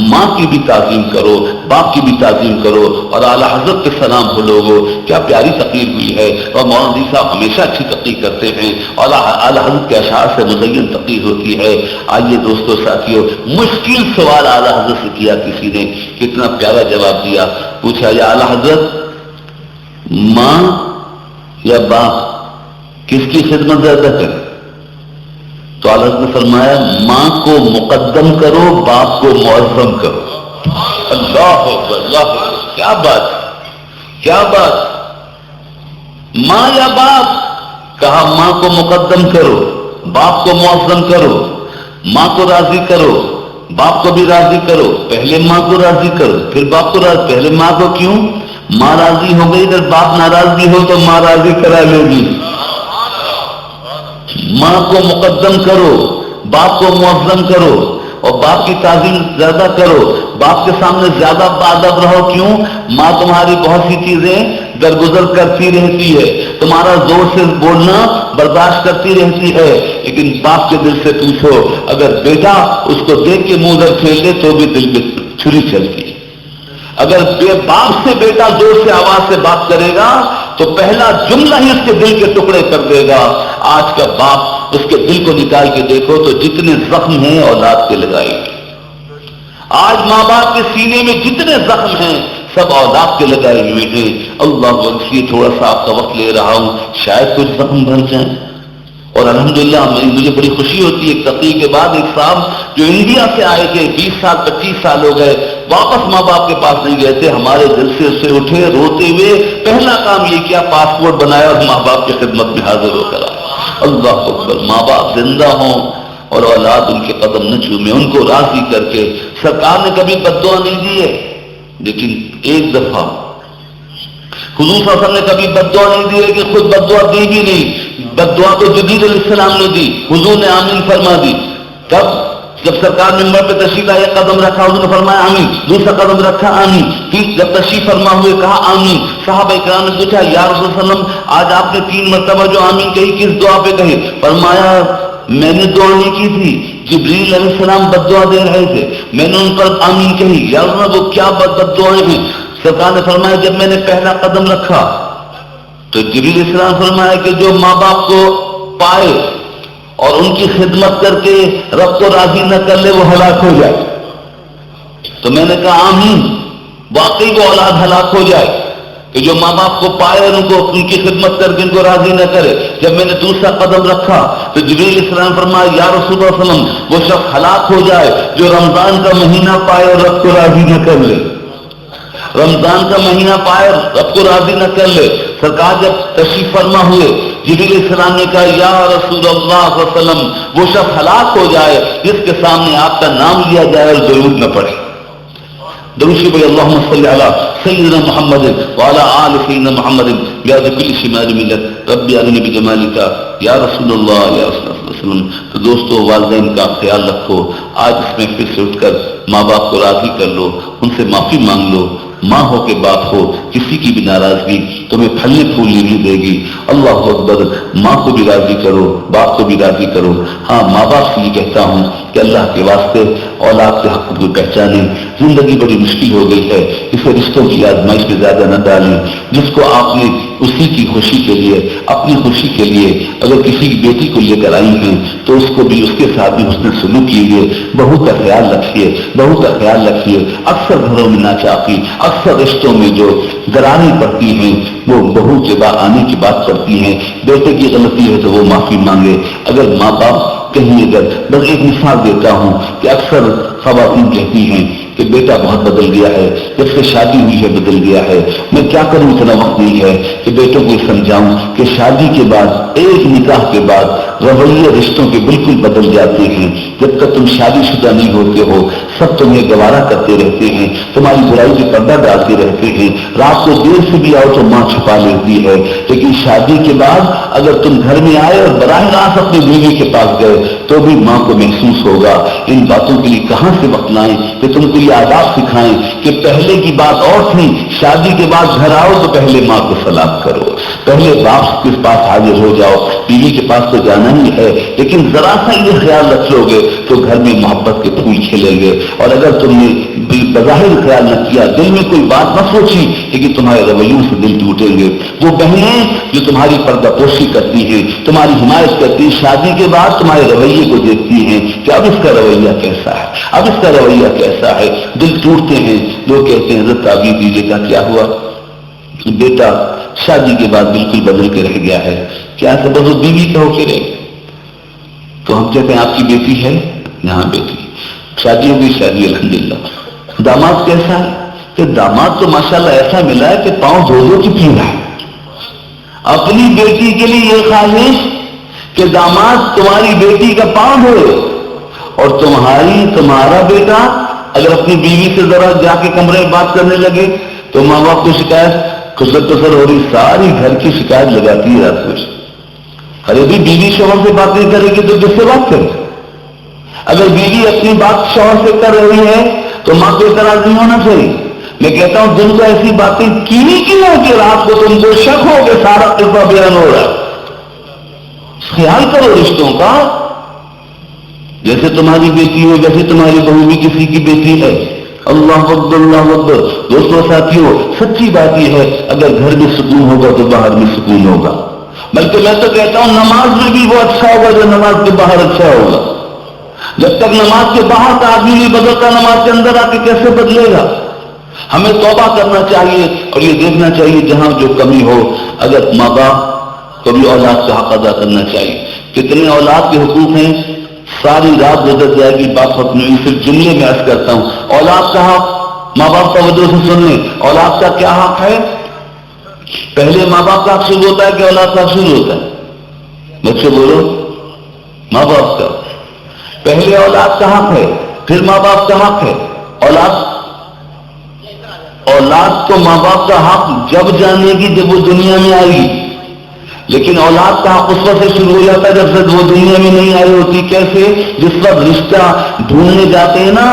ماں کی بھی تعظیم کرو، باپ کی بھی تعظیم کرو. اور اعلیٰ حضرت کے سلام ہو لوگوں، کیا پیاری تقریر ہوئی ہے. اور مولانا صاحب ہمیشہ اچھی تقریر کرتے ہیں، اور اعلیٰ حضرت کے اشعار سے مزین تقریر ہوتی ہے. آئیے دوستو ساتھیو، مشکل سوال اعلیٰ حضرت سے کیا کسی نے، کتنا پیارا جواب دیا. پوچھا یا اعلیٰ حضرت ماں یا باپ کس کی خدمت زیادہ کرے؟ تو اللہ نے فرمایا ماں کو مقدم کرو، باپ کو معظم کرو۔ اللہ اکبر، اللہ اکبر، کیا بات، کیا بات، ماں یا باپ؟ کہا ماں کو مقدم کرو، باپ کو معظم کرو، ماں کو راضی کرو، باپ کو بھی راضی کرو، پہلے ماں کو راضی کرو پھر باپ کو راضی، پہلے ماں کو، کیوں؟ ماں راضی ہو گئی، اگر باپ ناراض بھی ہو تو ماں راضی کرا لے گی۔ ماں کو مقدم کرو، باپ کو معظم کرو، اور باپ کی تعظیم زیادہ کرو، باپ کے سامنے زیادہ باادب رہو، کیوں؟ ماں تمہاری بہت سی چیزیں درگزر کرتی رہتی ہے، تمہارا زور سے بولنا برداشت کرتی رہتی ہے، لیکن باپ کے دل سے پوچھو، اگر بیٹا اس کو دیکھ کے منہ در پھیر لے تو بھی دل میں چھری چلتی ہے۔ اگر باپ سے بیٹا زور سے آواز سے بات کرے گا تو پہلا جملہ ہی اس کے دل کے ٹکڑے کر دے گا۔ آج کا باپ اس کے دل کو نکال کے دیکھو تو جتنے زخم ہیں اولاد کے لگائے گئے، آج ماں باپ کے سینے میں جتنے زخم ہیں سب اولاد کے لگائے ہوئے ہیں۔ اللہ بخشیے، تھوڑا سا آپ کا وقت لے رہا ہوں، شاید کچھ زخم بھر جائیں۔ اور الحمدللہ مجھے بڑی خوشی ہوتی ہے، ایک تقریر کے بعد ایک صاحب جو انڈیا سے آئے تھے، 20 سال 25 سال ہو گئے، واپس ماں باپ کے پاس نہیں گئے تھے، ہمارے دل سے اٹھے روتے ہوئے، پہلا کام یہ کیا پاسپورٹ بنایا اور ماں باپ کی خدمت میں حاضر ہو کر آیا۔ اللہ اکبر، ماں باپ زندہ ہوں اور اولاد ان کے قدم نہ چومے، ان کو راضی کر کے۔ سرکار نے کبھی بد دعا نہیں دی ہے، لیکن ایک دفعہ حضور صلی اللہ علیہ وسلم نے کبھی بد دعا نہیں دی ہے کہ خود بد دعا دی بھی نہیں، بد دعا تو جبریل علیہ السلام نے دی، حضور نے آمین فرما دی۔ کب؟ جب سرکار ممبر پہ تشریف لائے، قدم رکھا، حضور نے فرمایا آمین، دوسرا قدم رکھا آمین، پھر جب تشریف فرما ہوئے کہا آمین۔ صحابہ کرام نے پوچھا یا رسول اللہ صلی اللہ علیہ وسلم آج آپ نے 3 مرتبہ جو آمین کہی کس دعا پہ کہی؟ فرمایا میں نے دعا نہیں کی تھی، جبریل علیہ السلام بد دعا دے رہے تھے، میں نے ان پر آمین کہی۔ یا رسول اللہ وہ کیا بد دعائیں ہیں؟ سرکار نے فرمایا جب میں نے پہلا قدم رکھا تو جبریل علیہ السلام فرمایا کہ جو ماں باپ کو پائے اور ان کی خدمت کر کے رب کو راضی نہ کر لے وہ ہلاک ہو جائے۔ تو میں نے کہا آمین، واقعی وہ اولاد ہلاک ہو جائے کہ جو ماں باپ کو پائے اور ان کی خدمت کر کے ان کو راضی نہ کرے۔ جب میں نے دوسرا قدم رکھا تو جبریل علیہ السلام فرمایا یا رسول اللہ صلی اللہ علیہ وسلم وہ شخص ہلاک ہو جائے جو رمضان کا مہینہ پائے اور رب کو راضی نہ کر لے، رمضان کا مہینہ پائے رب کو راضی نہ کر لے۔ سرکار جب تشریف فرما ہوئے، جبریل علیہ السلام نے کہا یا رسول اللہ صلی اللہ علیہ وسلم وہ شخص ہلاک ہو جائے جس کے سامنے آپ کا نام لیا جائے اور درود نہ پڑھے۔ درود شریف اللہم صلی علی سیدنا محمد وعلی آل سیدنا محمد بیاد کل شمال ملت رب ارنی بجمالک یا رسول اللہ یا رسول اللہ صلی اللہ علیہ وسلم۔ تو دوستو والدین کا خیال رکھو، آج اس میں پھر سے اٹھ کر ماں باپ کو راضی کر لو، ان سے معافی مانگ لو۔ ماں ہو کہ باپ ہو، کسی کی بھی ناراضگی تمہیں پھلنے پھولنے نہیں دے گی۔ اللہ اکبر، ماں کو بھی راضی کرو، باپ کو بھی راضی کرو۔ ہاں ماں باپ سے یہ کہتا ہوں کہ اللہ کے واسطے اولاد کے حق کو پہچانیں۔ زندگی بڑی مشکل ہو گئی ہے، اسے رشتوں کی آزمائش میں زیادہ نہ ڈالیں۔ جس کو آپ نے اسی کی خوشی کے لیے، اپنی خوشی کے لیے اگر کسی کی بیٹی کو لے کر آئی ہیں تو اس کو بھی اس کے ساتھ بھی حسن سلوک کیجیے۔ بہو کا خیال رکھیے، بہو کا خیال رکھیے۔ اکثر گھروں میں ناچاقی، اکثر رشتوں میں جو دراریں پڑتی ہیں وہ بہو کے بعد آنے کی بات کرتی ہیں۔ بیٹے کی غلطی ہے تو وہ معافی مانگے۔ اگر ماں باپ کہیں، اگر بس ایک مثال دیتا ہوں کہ اکثر خواتین کہتی ہیں کہ بیٹا بہت بدل گیا ہے، جب سے شادی ہوئی ہے بدل گیا ہے، میں کیا کروں اتنا وقت نہیں ہے کہ بیٹوں کو سمجھاؤں کہ شادی کے بعد، ایک نکاح کے بعد رویے رشتوں کے بالکل بدل جاتے ہیں۔ جب تک تم شادی شدہ نہیں ہوتے ہو سب تمہیں گوارا کرتے رہتے ہیں، تمہاری برائی کی پردہ ڈالتے رہتے ہیں، رات کو دیر سے بھی آؤ تو ماں چھپا لیتی ہے، لیکن شادی کے بعد اگر تم گھر میں آئے اور براہ راست اپنی بیوی کے پاس گئے تو بھی ماں کو محسوس ہوگا۔ ان باتوں کے لیے کہاں سے وقت لائیں کہ تم کو یہ آداب سکھائیں کہ پہلے کی بات اور تھی، شادی کے بعد گھر آؤ تو پہلے ماں کو سلام کرو، پہلے باپ کے پاس حاضر ہو جاؤ، بیوی کے پاس تو جانا ہی ہے، لیکن ذرا سا یہ خیال رکھ لو گے تو گھر میں محبت کے پھول کھلیں گے۔ اور اگر تم نے بظاہر خیال نہ کیا، دل میں کوئی بات نہ سوچی، لیکن تمہارے رویوں سے دل ٹوٹیں گے۔ وہ بہنیں جو تمہاری پردہ پوشی کرتی ہیں، تمہاری حمایت کرتی ہیں، شادی کے بعد تمہارے رویے کو دیکھتی ہیں کہ اب اس کا رویہ کیسا ہے، اب اس کا رویہ کیسا ہے، دل ٹوٹتے ہیں۔ لوگ کہتے ہیں حضرت تعبیر دیجیے گا، کیا ہوا؟ بیٹا شادی کے بعد بالکل بدل کے رہ گیا ہے۔ کیا سبب؟ وہ بیوی کا ہو کے رہ گیا۔ تو ہم کہتے ہیں آپ کی بیٹی ہے؟ یہاں بیٹی شادی ہوگی، شادی الحمدللہ. داماد کیسا ہے؟ کہ داماد تو ماشاءاللہ ایسا ملا ہے کہ پاؤں دھو دھو کے پی رہا ہے. اپنی بیٹی کے لیے یہ خواہش کہ داماد تمہاری بیٹی کا پاؤں دھوئے، اور تمہارا بیٹا اگر اپنی بیوی سے ذرا جا کے کمرے میں بات کرنے لگے تو ماں باپ کو شکایت خسر کسر ہو رہی، ساری گھر کی شکایت لگاتی ہے رات کو. ارے بھی بیوی شوہر سے بات نہیں کرے گی تو کس سے بات کرے؟ اگر بیوی اپنی بات شوہر سے کر رہی ہے تو ماں کو اعتراض نہیں ہونا چاہیے. میں کہتا ہوں دن کو ایسی باتیں کی ہیں کہ رات کو تم کو شک ہو کہ سارا قصہ بیان ہو رہا ہے. خیال کرو رشتوں کا. جیسے تمہاری بیٹی ہے ویسے تمہاری بہو بھی کسی کی بیٹی ہے. اللہ اکبر اللہ اکبر. دوستوں ساتھیوں سچی بات یہ ہے اگر گھر میں سکون ہوگا تو باہر بھی سکون ہوگا. بلکہ میں تو کہتا ہوں نماز میں بھی وہ اچھا ہوگا جو نماز کے باہر اچھا ہوگا. جب تک نماز کے باہر کا آدمی نہیں بدلتا نماز کے اندر آ کے کیسے بدلے گا؟ ہمیں توبہ کرنا چاہیے اور یہ دیکھنا چاہیے جہاں جو کمی ہو. اگر ماں باپ کو بھی اولاد کا حق ادا کرنا چاہیے. کتنے اولاد کے حقوق ہیں، ساری رات گزر جائے گی بات اپنے صرف جملے میں عرض کرتا ہوں. اولاد کا حق ماں باپ توجہ سے سن لیں. اولاد کا کیا حق ہے؟ پہلے ماں باپ کا حق شروع ہوتا ہے کہ اولاد کا حق شروع ہوتا ہے؟ بچے بولو. ماں باپ کا پہلے اولاد کا حق ہے، پھر ماں باپ کا حق ہے. اولاد کو ماں باپ کا حق جب جانے گی جب وہ دنیا میں آئے گی، لیکن اولاد کا حق اس وقت سے شروع ہو جاتا ہے جب سے وہ دنیا میں نہیں آئی ہوتی. کیسے؟ جس وقت رشتہ ڈھونڈنے جاتے ہیں نا،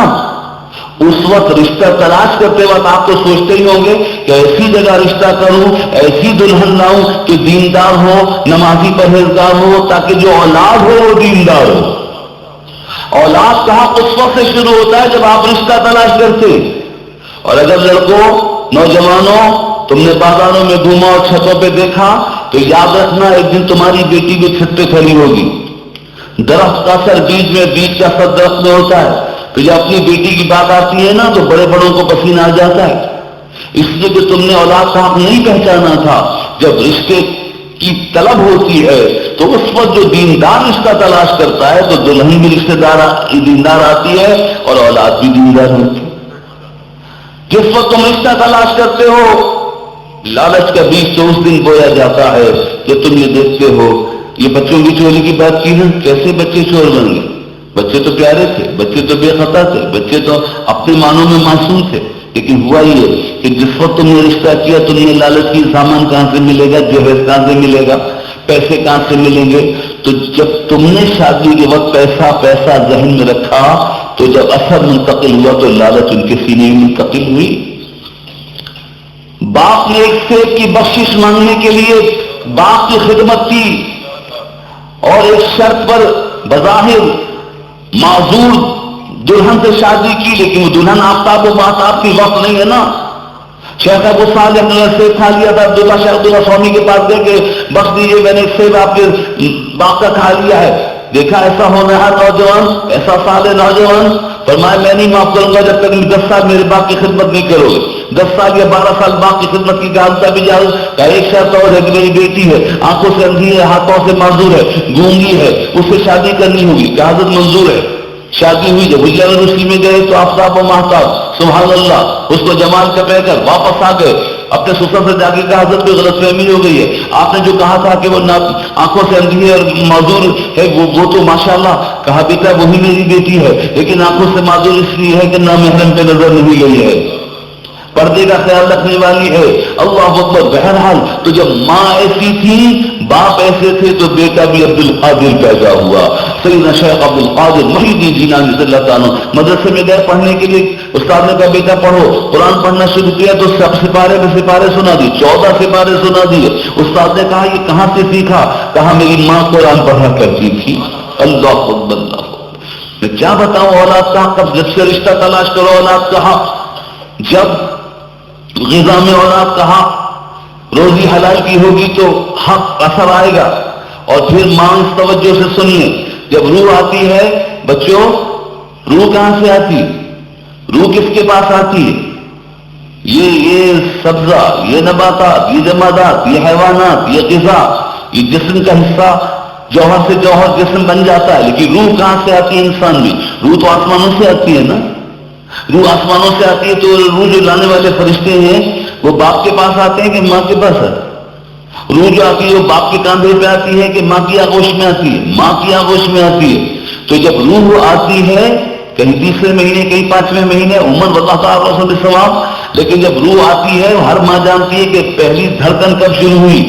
اس وقت رشتہ تلاش کرتے وقت آپ تو سوچتے ہی ہوں گے کہ ایسی جگہ رشتہ کروں، ایسی دلہن لاؤں کہ دیندار ہو، نمازی پرہیزگار ہو، تاکہ جو اولاد ہو وہ دیندار ہو. اولاد کا حق اس وقت سے شروع ہوتا ہے جب آپ رشتہ تلاش کرتے. اور اگر لڑکوں، نوجوانوں، تم نے بازاروں میں گھوما اور چھتوں پہ دیکھا تو یاد رکھنا ایک دن تمہاری بیٹی بھی چھت پہ کھڑی ہوگی. درخت کا سر بیج کا سر درخت میں ہوتا ہے. تو جب اپنی بیٹی کی بات آتی ہے نا تو بڑے بڑوں کو پسینہ آ جاتا ہے. اس لیے کہ تم نے اولاد کا حق نہیں پہچانا تھا. جب رشتے کی طلب ہوتی ہے تو اس وقت جو دیندار رشتہ تلاش کرتا ہے تو دلہن بھی رشتے دار دیندار آتی ہے اور اولاد بھی دیندار ہوتی ہے. جس وقت تم رشتہ تلاش کرتے ہو لالچ کا بیج تو اس دن بویا جاتا ہے کہ تم یہ دیکھتے ہو. یہ بچوں کی چوری کی بات کی ہے، کیسے بچے چور بن گئے؟ بچے تو پیارے تھے، بچے تو بے خطا تھے، بچے تو اپنے معنوں میں معصوم تھے. لیکن ہوا یہ کہ جس وقت تم نے رشتہ کیا تم نے لالچ کی سامان کہاں سے ملے گا، جہیز کہاں سے ملے گا، پیسے کہاں سے ملیں گے. تو جب تم نے شادی کے وقت پیسہ ذہن میں رکھا تو جب اثر منتقل ہوا تو لالچ ان کے سینے میں منتقل ہوئی. باپ نے ایک سیب کی بخشش مانگنے کے لیے باپ کی خدمت کی اور ایک شرط پر بظاہر معذور دلہن سے شادی کی، لیکن وہ دلہن آفتاب و ماہتاب کی وقت نہیں ہے نا. شیخ ابو صالح نے سیب کھا لیا تھا. عبداللہ شیخ عبداللہ سوامی کے پاس گئے کہ بخش دیجیے میں نے ایک سیب آپ کے باپ کا کھا لیا ہے. دیکھا ایسا ہونا ہے نوجوان، ایسا صالح نوجوان، فرمایا میں نہیں معاف کروں گا جب تک 10 سال میرے باپ کی خدمت نہیں کرو گے. 10 سال یا 12 سال باپ کی خدمت کی گالتا بھی جاؤ. ایک شرط اور ہے کہ میری بیٹی ہے، آنکھوں سے اندھی ہے، ہاتھوں سے معذور ہے، گونگی ہے، اس سے شادی کرنی ہوگی. کہ حضرت منظور ہے. شادی ہوئی. جب حجرہ رسول میں گئے تو آفتاب و ماہتاب سبحان اللہ اس کو جمال کا پہ کر واپس آ گئے. اپنے سسر سے جا کے کہا حضرت پہ غلط فہمی ہو گئی ہے، آپ نے جو کہا تھا کہ وہ آنکھوں سے اندھی ہے اور معذور ہے وہ تو ماشاءاللہ. کہا بیٹا وہی میری بیٹی ہے لیکن آنکھوں سے معذور اس لیے ہے کہ نامحرم پہ نظر نہیں گئی ہے، پردے کا خیال رکھنے والی ہے. اللہ اکبر. بہرحال تو جب ماں ایسی تھی باپ ایسے تھے تو بیٹا بھی عبد القادر پیدا ہوا. سیدنا شیخ عبد القادر محی الدین جیلانی رضی اللہ تعالیٰ مدرسے میں گئے پڑھنے کے لیے. استاد نے کہا بیٹا پڑھو. قرآن پڑھنا شروع کیا تو سپارے میں سپارے سنا دی، 14 سپارے سنا دیے. استاد نے کہا یہ کہاں سے سیکھا؟ کہا میری ماں قرآن پڑھا کرتی تھی. اللہ اکبر اللہ. میں کیا بتاؤں اولاد کا حق. جب سے رشتہ تلاش کرو اولاد کا حق، جب غذا میں اولاد کا حق، روزی حلال کی ہوگی تو حق اثر آئے گا. اور پھر ماں اس توجہ سے سنیے جب روح آتی ہے بچوں، روح کہاں سے آتی؟ روح کس کے پاس آتی ہے؟ یہ سبزہ، یہ نباتات، یہ جمادات، یہ حیوانات، یہ غذا، یہ جسم کا حصہ جوہر سے جوہر جسم بن جاتا ہے، لیکن روح کہاں سے آتی ہے انسان میں؟ روح تو آسمانوں سے آتی ہے نا، روح آسمانوں سے آتی ہے، تو روح جو لانے والے فرشتے ہیں وہ باپ کے پاس آتے ہیں کہ ماں کے پاس آتے ہیں؟ روح جو آتی ہے وہ باپ کے کاندھے پہ آتی ہے کہ ماں کی آغوش میں آتی ہے؟ ماں کی آغوش میں آتی ہے۔ تو جب روح آتی ہے کہیں تیسرے مہینے کہیں 5ویں مہینے، عمر بتاتا رسول ثواب، لیکن جب روح آتی ہے ہر ماں جانتی ہے کہ پہلی دھڑکن کب شروع ہوئی،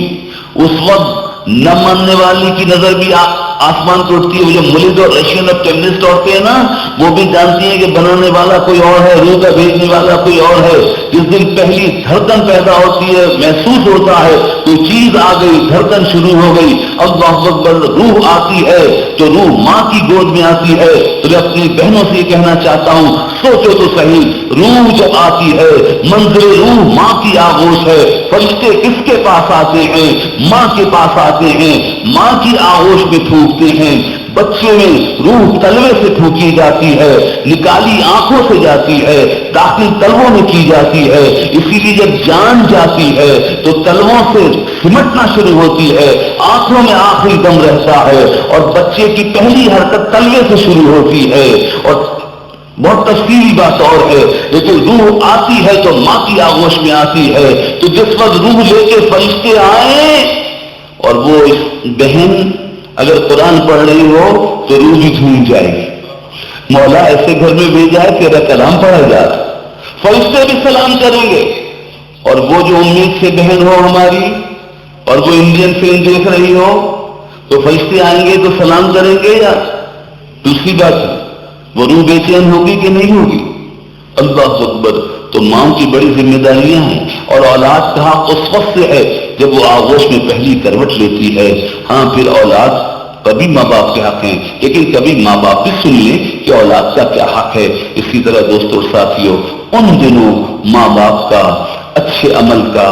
اس وقت نہ ماننے والی کی نظر بھی آسمان کو اٹھتی ہے۔ وہ جو ملد اور رشین اور کیمسٹ عورتیں ہیں نا، وہ بھی جانتی ہیں کہ بنانے والا کوئی اور ہے، روح کا بھیجنے والا کوئی اور ہے۔ جس دن پہلی دھڑکن پیدا ہوتی ہے محسوس ہوتا ہے کوئی چیز آ گئی، دھڑکن شروع ہو گئی، اللہ اکبر، روح آتی ہے تو روح ماں کی گود میں آتی ہے۔ تو میں اپنی بہنوں سے یہ کہنا چاہتا ہوں، سوچو تو صحیح، روح جب آتی ہے منظر روح ماں کی آغوش ہے۔ فرشتے کس کے پاس آتے ہیں؟ ماں کے پاس آتے ہیں، ماں کی آغوش میں پھونکتے ہیں۔ بچے میں روح تلوے سے پھونکی جاتی ہے، نکالی آنکھوں سے جاتی ہے، داخل تلووں میں کی جاتی ہے۔ اسی لیے جب جان جاتی ہے تو تلووں سے سمٹنا شروع ہوتی ہے، آنکھوں میں آخری دم رہتا ہے، اور بچے کی پہلی حرکت تلوے سے شروع ہوتی ہے۔ اور بہت تفصیلی بات اور ہے، لیکن روح آتی ہے تو ماں کی آغوش میں آتی ہے۔ تو جس وقت روح لے کے فرشتے آئیں اور وہ بہن اگر قرآن پڑھ رہی ہو تو روح بھی جھوم جائے گی، مولا ایسے گھر میں بھیجا ہے تیرا کلام پڑھا جا رہا، فرشتے بھی سلام کریں گے۔ اور وہ جو امید سے بہن ہو ہماری اور وہ انڈین فلم دیکھ رہی ہو تو فرشتے آئیں گے تو سلام کریں گے، یا دوسری بات ہے وہ روح بے چین ہوگی کہ نہیں ہوگی؟ اللہ اکبر۔ تو ماں کی بڑی ذمہ داریاں ہیں، اور اولاد کا حق اس وقت سے ہے جب وہ آغوش میں پہلی کروٹ لیتی ہے۔ ہاں پھر اولاد کبھی ماں باپ کے حق ہیں، لیکن کبھی ماں باپ بھی سن لیں کہ اولاد کا کیا حق ہے۔ اسی طرح دوستوں اور ساتھیوں، ان دنوں ماں باپ کا اچھے عمل کا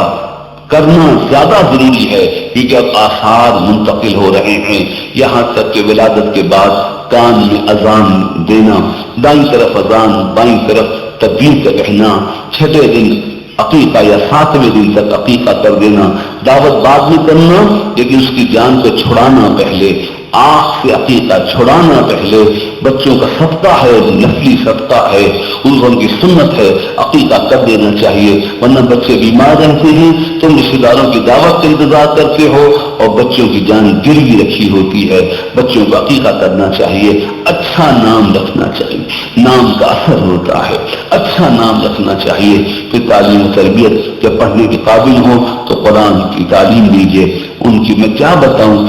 کرنا زیادہ ضروری ہے، کیونکہ اب آثار منتقل ہو رہے ہیں، یہاں تک کہ ولادت کے بعد کان میں اذان دینا، دائیں طرف اذان بائیں طرف تکبیر کا کہنا، 6 دن عقیقہ یا 7ویں دن تک عقیقہ کر دینا، دعوت بعد میں کرنا لیکن اس کی جان کو چھڑانا پہلے، آنکھ سے عقیقہ چھڑانا پہلے۔ بچوں کا صدقہ ہے، نفلی صدقہ ہے، ان کی سنت ہے، عقیقہ کر دینا چاہیے، ورنہ بچے بیمار رہتے ہیں، تم رشتے داروں کی دعوت کا انتظار کرتے ہو اور بچوں کی جان گروی رکھی ہوتی ہے۔ بچوں کو عقیقہ کرنا چاہیے، اچھا نام رکھنا چاہیے، نام کا اثر ہوتا ہے، اچھا نام رکھنا چاہیے۔ پھر تعلیم و تربیت، جب پڑھنے کے قابل ہو تو قرآن کی تعلیم دیجیے ان کی۔ میں کیا بتاؤں،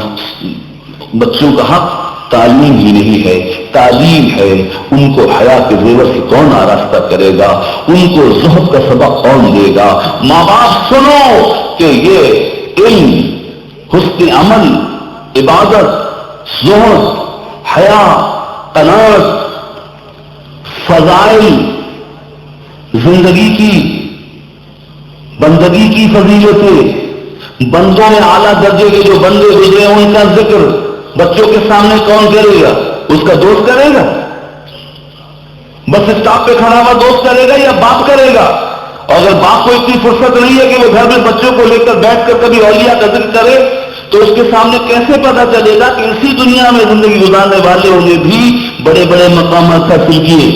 بچوں کا حق تعلیم ہی نہیں ہے، تعلیم ہے۔ ان کو حیا کے زیور سے کون آراستہ کرے گا، ان کو زہد کا سبق کون دے گا؟ ماں باپ سنو کہ یہ علم، حسن عمل، عبادت، زہد، حیا، قناعت، فضائل زندگی کی، بندگی کی فضیلتیں، بندوں میں اعلیٰ درجے کے جو بندے گزرے ہیں ان کا ذکر بچوں کے سامنے کون کرے گا؟ اس کا دوست کرے گا؟ بس اسٹاپ پہ کھڑا ہوا دوست کرے گا یا باپ کرے گا؟ اور اگر باپ کو اتنی فرصت نہیں ہے کہ وہ گھر میں بچوں کو لے کر بیٹھ کر کبھی اولیاء کا ذکر کرے تو اس کے سامنے کیسے پتا چلے گا کہ اسی دنیا میں زندگی گزارنے والے نے بھی بڑے بڑے مقامات حاصل کیے؟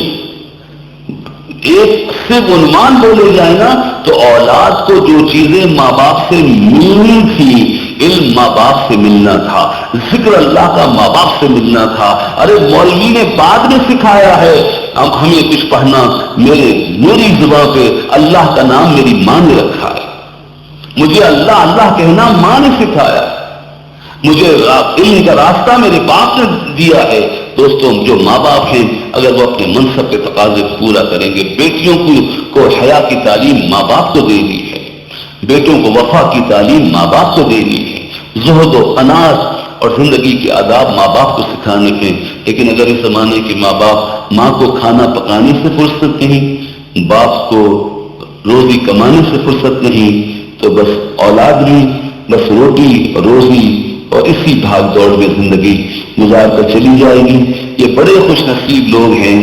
ایک صرف عنوان بولے جائے نا تو اولاد کو جو چیزیں ماں باپ سے ملنی تھی، علم ماں باپ سے ملنا تھا، ذکر اللہ کا ماں باپ سے ملنا تھا۔ ارے مولوی نے بعد میں سکھایا ہے، اب ہمیں کچھ پڑھنا میری زبان پہ اللہ کا نام میری ماں نے رکھا ہے، مجھے اللہ اللہ کہنا ماں نے سکھایا ہے، مجھے علم کا راستہ میرے باپ نے دیا ہے۔ دوستوں، جو ماں باپ ہیں اگر وہ اپنے منصب کے تقاضے پورا کریں گے، بیٹیوں کو حیا کی تعلیم ماں باپ کو دینی ہے، بیٹوں کو وفا کی تعلیم ماں باپ کو دینی ہے، زہد و قناعت اور زندگی کے آداب ماں باپ کو سکھانے ہیں۔ لیکن اگر اس زمانے کے ماں باپ ماں کو کھانا پکانے سے فرصت نہیں، باپ کو روزی کمانے سے فرصت نہیں، تو بس اولاد بھی بس روٹی روزی اور اسی بھاگ دوڑ میں زندگی گزار کر چلی جائے گی۔ یہ بڑے خوش نصیب لوگ ہیں،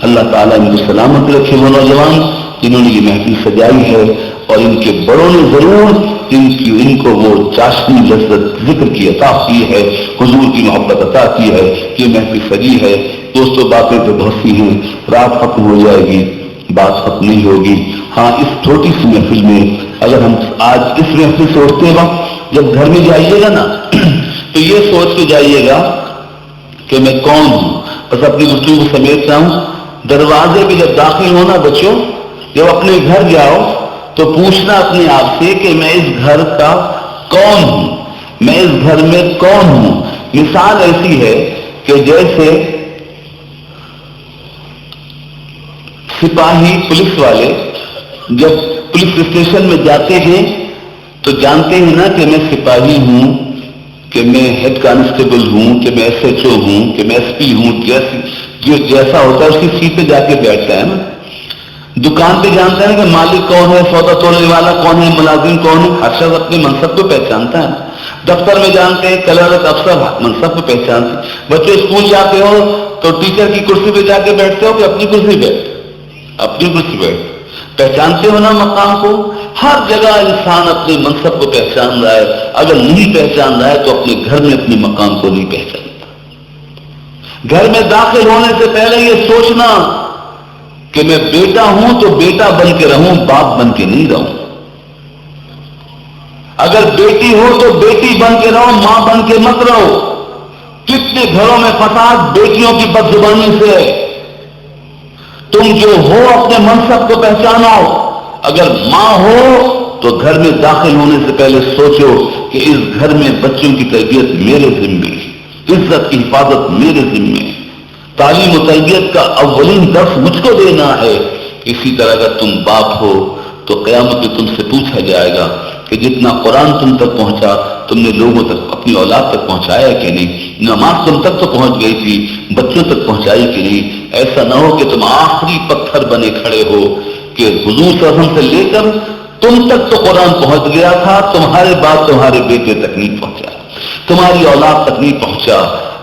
اللہ تعالیٰ ان کو سلامت رکھے وہ نوجوان جنہوں نے یہ محفل سجائی ہے۔ اور ان کے بڑوں نے ضرور ان کو وہ چاشنی لذت ذکر کی عطا کی ہے، حضور کی محبت عطا کی ہے، یہ محفل سجی ہے۔ دوستوں باتیں تو بہت سی ہیں، رات ختم ہو جائے گی، بات ختم نہیں ہوگی۔ ہاں اس چھوٹی سی محفل میں اگر ہم آج اس محفل سے اٹھتے وقت جب گھر میں جائیے گا نا تو یہ سوچ کے جائیے گا کہ میں کون ہوں۔ بس اپنی گفتگو کو سمیٹ رہا ہوں، دروازے پہ جب داخل ہونا بچوں، جب اپنے گھر جاؤ تو پوچھنا اپنے آپ سے کہ میں اس گھر کا کون ہوں، میں اس گھر میں کون ہوں۔ مثال ایسی ہے کہ جیسے سپاہی پولیس والے جب پولیس اسٹیشن میں جاتے ہیں تو جانتے ہیں نا کہ میں سپاہی ہوں، کہ میں ہیڈ کانسٹیبل ہوں، کہ میں ایس ایچ او ہوں، کہ میں ایس پی ہوں، جیسا ہوتا ہے اس کی سیٹ پہ جا کے بیٹھتا ہے نا۔ دکان پہ جانتا ہے کہ مالک کون ہے، سودا تولنے والا کون ہے، ملازم کون ہے، ہر شخص اپنے منصب کو پہچانتا ہے۔ دفتر میں جانتے ہیں کلرک افسر منصب کو پہچانتے ہیں۔ بچے اسکول جاتے ہو تو ٹیچر کی کرسی پہ جا کے بیٹھتے ہو کہ اپنی کرسی پہ؟ اپنی کرسی پہ پہچانتے ہو نا مقام کو۔ ہر جگہ انسان اپنے منصب کو پہچان رہا ہے، اگر نہیں پہچان رہا ہے تو اپنے گھر میں اپنے مقام کو نہیں پہچانتا۔ گھر میں داخل ہونے سے پہلے یہ سوچنا کہ میں بیٹا ہوں تو بیٹا بن کے رہوں، باپ بن کے نہیں رہوں۔ اگر بیٹی ہو تو بیٹی بن کے رہو، ماں بن کے مت رہو۔ کتنے گھروں میں فساد بیٹیوں کی بدزبانی سے ہے۔ تم جو ہو اپنے منصب کو پہچانو۔ اگر ماں ہو تو گھر میں داخل ہونے سے پہلے سوچو کہ اس گھر میں بچوں کی تربیت میرے ذمے ہے، عزت کی حفاظت میرے ذمے ہے، تعلیم و تربیت کا اولین درس مجھ کو دینا ہے۔ اسی طرح اگر تم باپ ہو تو قیامت میں تم سے پوچھا جائے گا کہ جتنا قرآن تم تک پہنچا تم نے لوگوں تک، اپنی اولاد تک پہنچایا کہ نہیں؟ نماز تم تک تو پہنچ گئی تھی، بچوں تک پہنچائی کہ نہیں؟ ایسا نہ ہو کہ تم آخری پتھر بنے کھڑے ہو کہ حضور صلی اللہ علیہ وسلم سے لے کر تم تک تو قرآن پہنچ گیا تھا، تمہارے بعد تمہارے بیٹے تک نہیں پہنچا، تمہاری اولاد تک نہیں پہنچا۔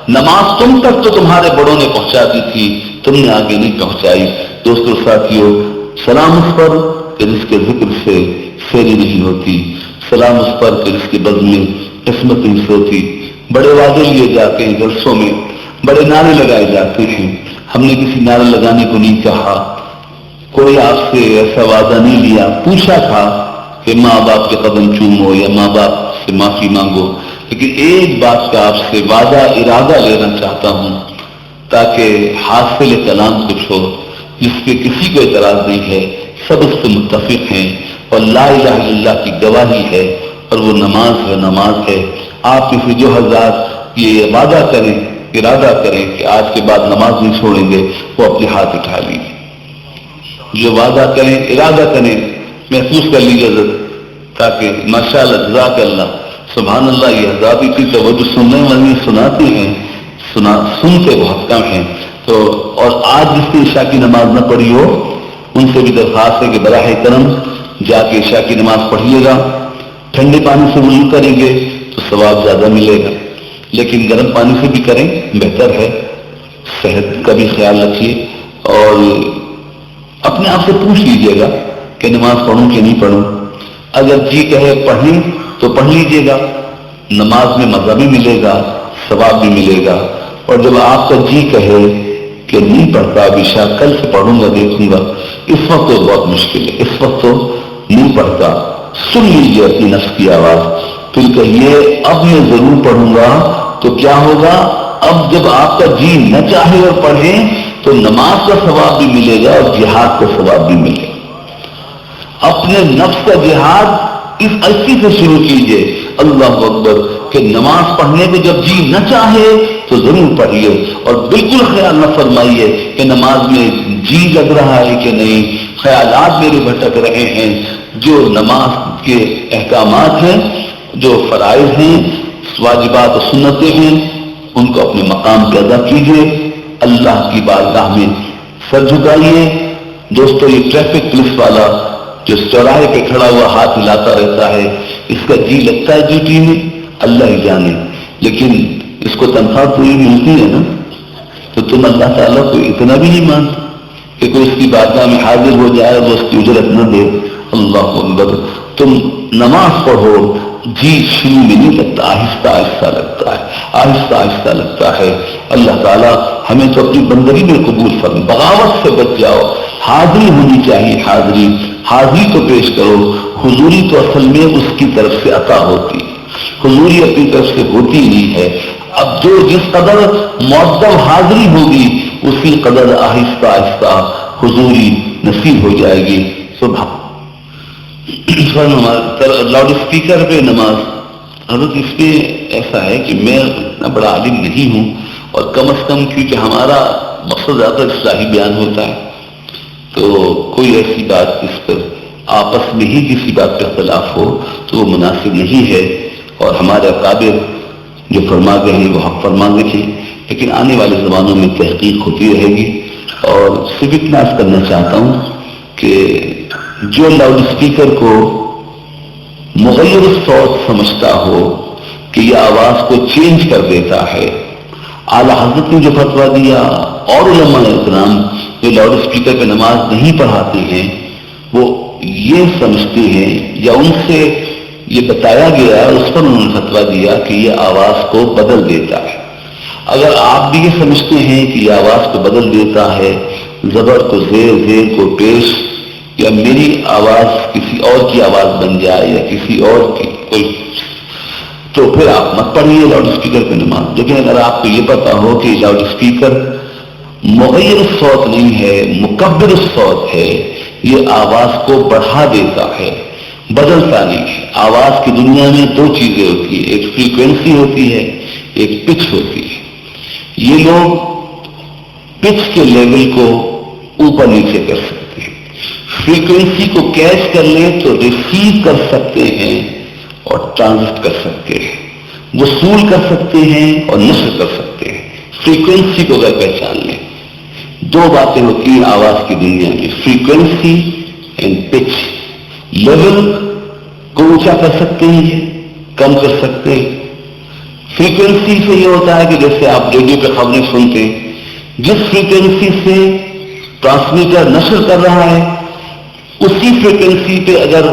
نماز تم تک تو تمہارے بڑوں نے پہنچا دی تھی، تم نے آگے نہیں پہنچائی۔ دوستو ساتھیو، سلام اس پر کہ جس کے ذکر سے سیری نہیں ہوتی، سلام اس پر کہ جس کے بزم میں قسمت نہیں سوتی۔ بڑے وعدے لیے جاتے ہیں جلسوں میں، بڑے نعرے لگائے جاتے ہیں، ہم نے کسی نعرے لگانے کو نہیں چاہا، کوئی آپ سے ایسا وعدہ نہیں لیا، پوچھا تھا کہ ماں باپ کے قدم چومو یا ماں باپ سے معافی مانگو، لیکن ایک بات کا آپ سے وعدہ ارادہ لینا چاہتا ہوں تاکہ حاصل کلام کچھ ہو جس پہ کسی کو اعتراض نہیں ہے، سب اس سے متفق ہیں اور لا الہ الا اللہ کی گواہی ہے، اور وہ نماز ہے، نماز ہے۔ آپ میں سے جو حضرات یہ وعدہ کریں، ارادہ کریں کہ آج کے بعد نماز نہیں چھوڑیں گے، وہ اپنے ہاتھ اٹھا لیجیے۔ جو وعدہ کریں، ارادہ کریں، محسوس کر لیجیے حضرت، تاکہ ماشاءاللہ جزاک اللہ سبحان اللہ، یہ حضرات کی توجہ سننے والی سناتے ہیں، سنتے بہت کم ہیں۔ تو اور آج جس نے عشاء کی نماز نہ پڑھی ہو ان سے بھی درخواست ہے کہ براہ کرم جا کے عشاء کی نماز پڑھیے گا۔ ٹھنڈے پانی سے وضو کریں گے تو ثواب زیادہ ملے گا، لیکن گرم پانی سے بھی کریں بہتر ہے۔ صحت کا بھی خیال رکھیے اور اپنے آپ سے پوچھ لیجیے گا کہ نماز پڑھوں کہ نہیں پڑھوں۔ اگر جی کہے پڑھیں تو پڑھ لیجیے گا، نماز میں مزہ بھی ملے گا، ثواب بھی ملے گا۔ اور جب آپ کا جی کہے کہ نہیں پڑھتا، اب عشاء کل سے پڑھوں گا، دیکھوں گا، اس وقت تو بہت مشکل ہے، اس وقت تو نہیں پڑھتا، سن لیجیے اپنی نفس کی آواز، پھر کہیے اب میں ضرور پڑھوں گا۔ تو کیا ہوگا؟ اب جب آپ کا جی نہ چاہے اور پڑھیں تو نماز کا ثواب بھی ملے گا اور جہاد کا ثواب بھی ملے گا۔ اپنے نفس کا جہاد اس اچھی سے شروع کیجئے، اللہ اکبر، کہ نماز پڑھنے کو جب جی نہ چاہے تو ضرور پڑھیے، اور بالکل خیال نہ فرمائیے کہ نماز میں جی لگ رہا ہے کہ نہیں، خیالات میرے بھٹک رہے ہیں۔ جو نماز کے احکامات ہیں، جو فرائض ہیں، واجبات و سنتیں ہیں، ان کو اپنے مقام پہ ادا کیجئے، اللہ کی بارگاہ میں سر جھکائیے۔ دوستو، یہ ٹریفک پولیس والا جو چوراہے پہ کھڑا ہوا ہاتھ ہلاتا رہتا ہے، اس کا جی لگتا ہے ڈیوٹی میں، اللہ ہی جانے، لیکن اس کو تنخواہ پوری ملتی ہے نا، تو تم اللہ تعالیٰ کو اتنا بھی نہیں مانتے کہ کوئی اس کی بارگاہ میں حاضر ہو جائے اور وہ اس کی اجرت نہ دے۔ اللہ اکبر. تم نماز پڑھو، جی شروع میں نہیں لگتا، آہستہ آہستہ لگتا ہے، آہستہ آہستہ لگتا ہے. اللہ تعالیٰ ہمیں تو اپنی بندگی میں قبول فرمائے. بغاوت سے بچ جاؤ، حاضری ہونی چاہیے. حاضری تو پیش کرو. حضوری تو اصل میں اس کی طرف سے عطا ہوتی، حضوری اپنی طرف سے ہوتی نہیں ہے. اب جو جس قدر معدب حاضری ہوگی اسی قدر آہستہ آہستہ حضوری نصیب ہو جائے گی. لاؤڈ اسپیکر پہ نماز، حضرت اس پہ ایسا ہے کہ میں اتنا بڑا عالم نہیں ہوں، اور کم از کم کیونکہ ہمارا مقصد زیادہ اصلاحی بیان ہوتا ہے، تو کوئی ایسی بات جس پر آپس میں ہی کسی بات پہ اختلاف ہو تو وہ مناسب نہیں ہے. اور ہمارے اکابر جو فرما گئے ہیں وہ حق فرما گئے ہیں، لیکن آنے والے زمانوں میں تحقیق ہوتی رہے گی. اور صرف اتنا عرض کرنا چاہتا ہوں کہ جو لاؤڈ اسپیکر کو مغیر الصوت سمجھتا ہو کہ یہ آواز کو چینج کر دیتا ہے، اعلیٰ حضرت نے جو فتویٰ دیا اور علماء اکرام جو لاؤڈ اسپیکر پہ نماز نہیں پڑھاتے ہیں وہ یہ سمجھتے ہیں یا ان سے یہ بتایا گیا ہے، اس پر انہوں نے فتویٰ دیا کہ یہ آواز کو بدل دیتا ہے. اگر آپ بھی یہ سمجھتے ہیں کہ یہ آواز کو بدل دیتا ہے، زبر کو زیر، زیر کو پیش، یا میری آواز کسی اور کی آواز بن جائے یا کسی اور کی کوئی، تو پھر آپ مت پڑھیے لاؤڈ اسپیکر پہ نماز. لیکن اگر آپ کو یہ پتا ہو کہ لاؤڈ اسپیکر مغیر الصوت نہیں ہے، مکبر الصوت ہے، یہ آواز کو بڑھا دیتا ہے، بدلتا نہیں ہے. آواز کی دنیا میں دو چیزیں ہوتی ہیں، ایک فریکوینسی ہوتی ہے، ایک پچ ہوتی ہے. یہ لوگ پچ کے لیول کو اوپر نیچے کر سکتے ہیں، فریکوینسی کو کیچ کر لیں تو ریسیو کر سکتے ہیں اور ٹرانسمٹ کر سکتے ہیں، وصول کر سکتے ہیں اور نشر کر سکتے ہیں. فریکوینسی کو اگر پہچان لیں، دو باتیں ہوتی ہیں آواز کی دنیا میں، فریکوینسی اینڈ پچ. لیول کو اونچا کر سکتے ہیں، کم کر سکتے ہیں. فریکوینسی سے یہ ہوتا ہے کہ جیسے آپ ریڈیو پہ خبریں سنتے ہیں، جس فریکوینسی سے ٹرانسمیٹر نشر کر رہا ہے اسی فریکوینسی پہ اگر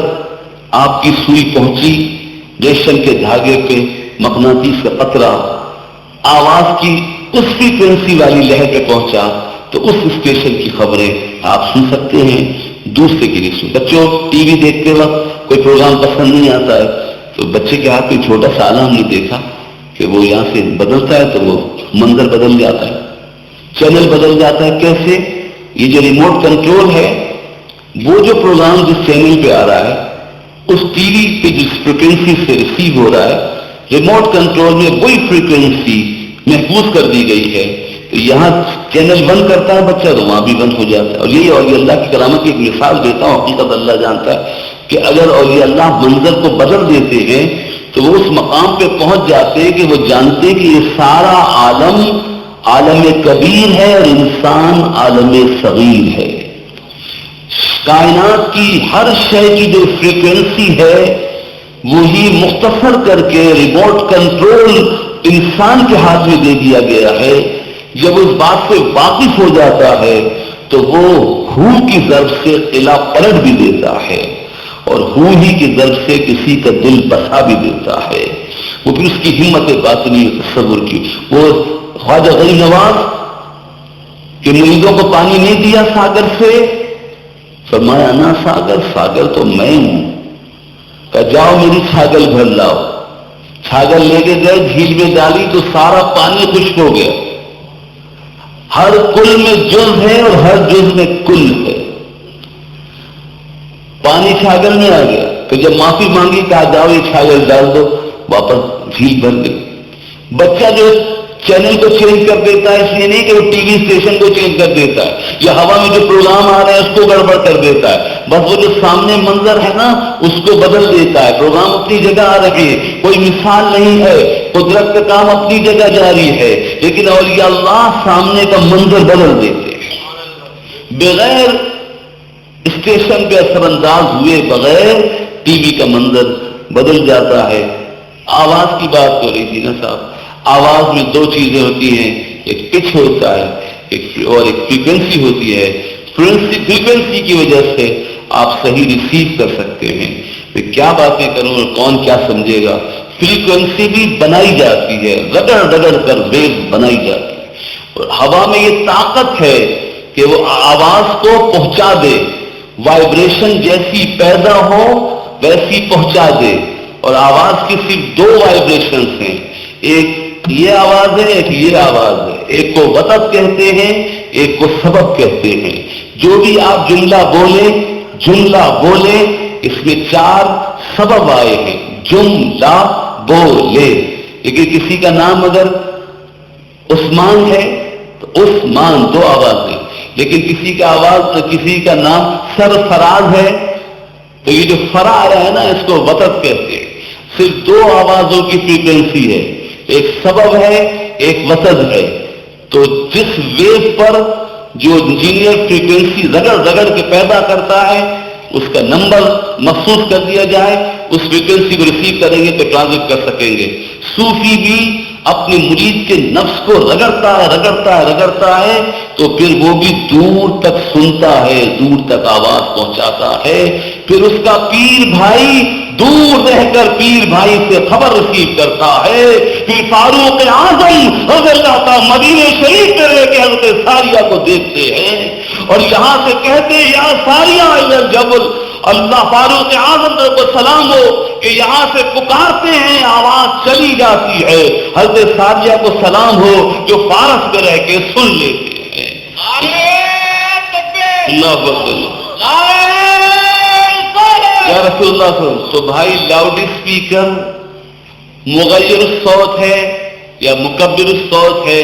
آپ کی سوئی پہنچی، ریشم کے دھاگے پہ مقناطیس کا قطرہ آواز کی اس فریکوینسی والی لہر پہ پہنچا تو اس اسٹیشن کی خبریں آپ سن سکتے ہیں، دوسرے کی نہیں سن. بچوں ٹی وی دیکھتے وقت کوئی پروگرام پسند نہیں آتا ہے تو بچے کے ہاتھ میں چھوٹا سا آلہ ہم نے دیکھا کہ وہ یہاں سے بدلتا ہے تو وہ منظر بدل جاتا ہے، چینل بدل جاتا ہے. کیسے؟ یہ جو ریموٹ کنٹرول ہے، وہ جو پروگرام جس چینل پہ آ رہا ہے اس ٹی وی پہ جس فریکوینسی سے ریسیو ہو رہا ہے، ریموٹ کنٹرول میں وہی فریکوینسی محفوظ کر دی گئی ہے. تو یہاں چینل بند کرتا ہے بچہ تو وہاں بھی بند ہو جاتا ہے. اور یہی اولیاء اللہ کی کرامت کی ایک مثال دیتا ہوں، حقیقت اللہ جانتا ہے کہ اگر اولیاء اللہ منظر کو بدل دیتے ہیں تو وہ اس مقام پہ پہنچ جاتے ہیں کہ وہ جانتے ہیں کہ یہ سارا عالم عالم کبیر ہے اور انسان عالم صغیر ہے. کائنات کی ہر شے کی جو فریکوینسی ہے وہی مختصر کر کے ریموٹ کنٹرول انسان کے ہاتھ میں دے دیا گیا ہے. جب اس بات سے واقف ہو جاتا ہے تو وہ ہو کی ضرب سے قلعہ پلٹ بھی دیتا ہے اور ہو ہی کی ضرب سے کسی کا دل بسا بھی دیتا ہے. وہ پھر اس کی ہمت باطنی تصور کی. وہ خواجہ غریب نواز کہ مریدوں کو پانی نہیں دیا ساگر سے، فرمایا نا ساگر تو میں ہوں. کہ جاؤ میری چھاگل بھر لاؤ. چھاگل لے کے گئے، جھیل میں ڈالی تو سارا پانی خشک ہو گیا. ہر کل میں جز ہے اور ہر جز میں کل ہے. پانی چھاگل میں آ گیا تو جب معافی مانگی کہا جاؤ یہ چھاگل ڈال دو، واپس جھیل بھر گئی. بچہ جو چینل کو چینج کر دیتا ہے، اس لیے نہیں کہ وہ ٹی وی اسٹیشن کو چینج کر دیتا ہے یا ہوا میں جو پروگرام آ رہا ہے اس کو گڑبڑ کر دیتا ہے، بس وہ جو سامنے منظر ہے نا اس کو بدل دیتا ہے. پروگرام اپنی جگہ آ رہے ہیں، کوئی مثال نہیں ہے، قدرت کا کام اپنی جگہ جاری ہے، لیکن اولیاء اللہ سامنے کا منظر بدل دیتے ہیں. بغیر اسٹیشن پہ اثر انداز ہوئے بغیر ٹی وی کا منظر بدل جاتا ہے. آواز کی بات ہو رہی تھی نا صاحب. آواز میں دو چیزیں ہوتی ہیں، ایک پچ ہوتا ہے اور ایک فریکوینسی ہوتی ہے. فریکوینسی کی وجہ سے آپ صحیح ریسیو کر سکتے ہیں. میں کیا باتیں کروں اور کون کیا سمجھے گا. فریکوینسی بھی بنائی جاتی ہے، رگڑ رگڑ کر ویو بنائی جاتی ہے، اور ہوا میں یہ طاقت ہے کہ وہ آواز کو پہنچا دے، وائبریشن جیسی پیدا ہو ویسی پہنچا دے. اور آواز کی صرف دو وائبریشنز ہیں، ایک یہ آواز ہے، ایک یہ آواز ہے. ایک کو وسط کہتے ہیں، ایک کو سبب کہتے ہیں. جو بھی آپ جملہ بولیں اس میں 4 سبب آئے ہیں. جملہ بولے. لیکن کسی کا نام اگر عثمان ہے تو عثمان 2 آوازیں. لیکن کسی کا نام سرفراز ہے تو یہ جو فرا آیا ہے نا اس کو وسط کہتے ہیں. صرف 2 آوازوں کی فریکوینسی ہے، ایک سبب ہے ایک وسط ہے. تو جس ویو پر جو انجینئر فریکوینسی رگڑ رگڑ کے پیدا کرتا ہے اس کا نمبر مخصوص کر دیا جائے، اس فریکوینسی کو ریسیو کریں گے تو ٹرانسمٹ کر سکیں گے. صوفی بھی اپنے مرید کے نفس کو رگڑتا ہے تو پھر وہ بھی دور تک سنتا ہے، دور تک آواز پہنچاتا ہے. پھر اس کا پیر بھائی دور رہ کر پیر بھائی سے خبر ریسیو کرتا ہے. پھر فاروق اعظم رضی اللہ تعالی مدینے شریف میں رہ کے حضرت ساریہ کو دیکھتے ہیں اور یہاں سے کہتے ہیں یا ساریہ الجبل. اللہ فاروق اعظم کو سلام ہو کہ یہاں سے پکارتے ہیں آواز چلی جاتی ہے. حضرت ساریہ کو سلام ہو جو فارس میں رہ کے سن لیتے ہیں. اللہ یا رسول اللہ صلی اللہ علیہ وسلم. تو بھائی لاؤڈ اسپیکر مغیر الصوت ہے یا مکبر الصوت ہے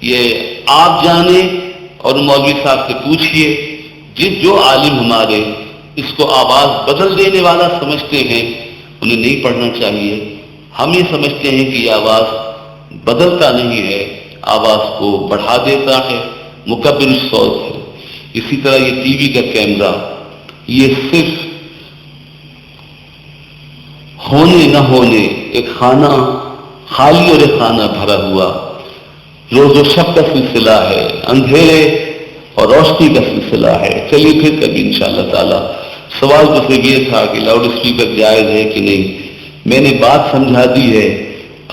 یہ آپ جانیں اور مولوی صاحب سے پوچھئے. جو عالم ہمارے اس کو آواز بدل دینے والا سمجھتے ہیں انہیں نہیں پڑھنا چاہیے. ہم یہ سمجھتے ہیں کہ یہ آواز بدلتا نہیں ہے، آواز کو بڑھا دیتا ہے، مکبر الصوت ہے. اسی طرح یہ ٹی وی کا کیمرہ یہ صرف ہونے نہ ہونے، ایک خانہ خالی اور ایک خانہ بھرا ہوا، روز و شب کا سلسلہ ہے، اندھیرے اور روشنی کا سلسلہ ہے. چلیے پھر کبھی انشاءاللہ تعالی. سوال تو صرف یہ تھا کہ لاؤڈ اسپیکر جائز ہے کہ نہیں. میں نے بات سمجھا دی ہے.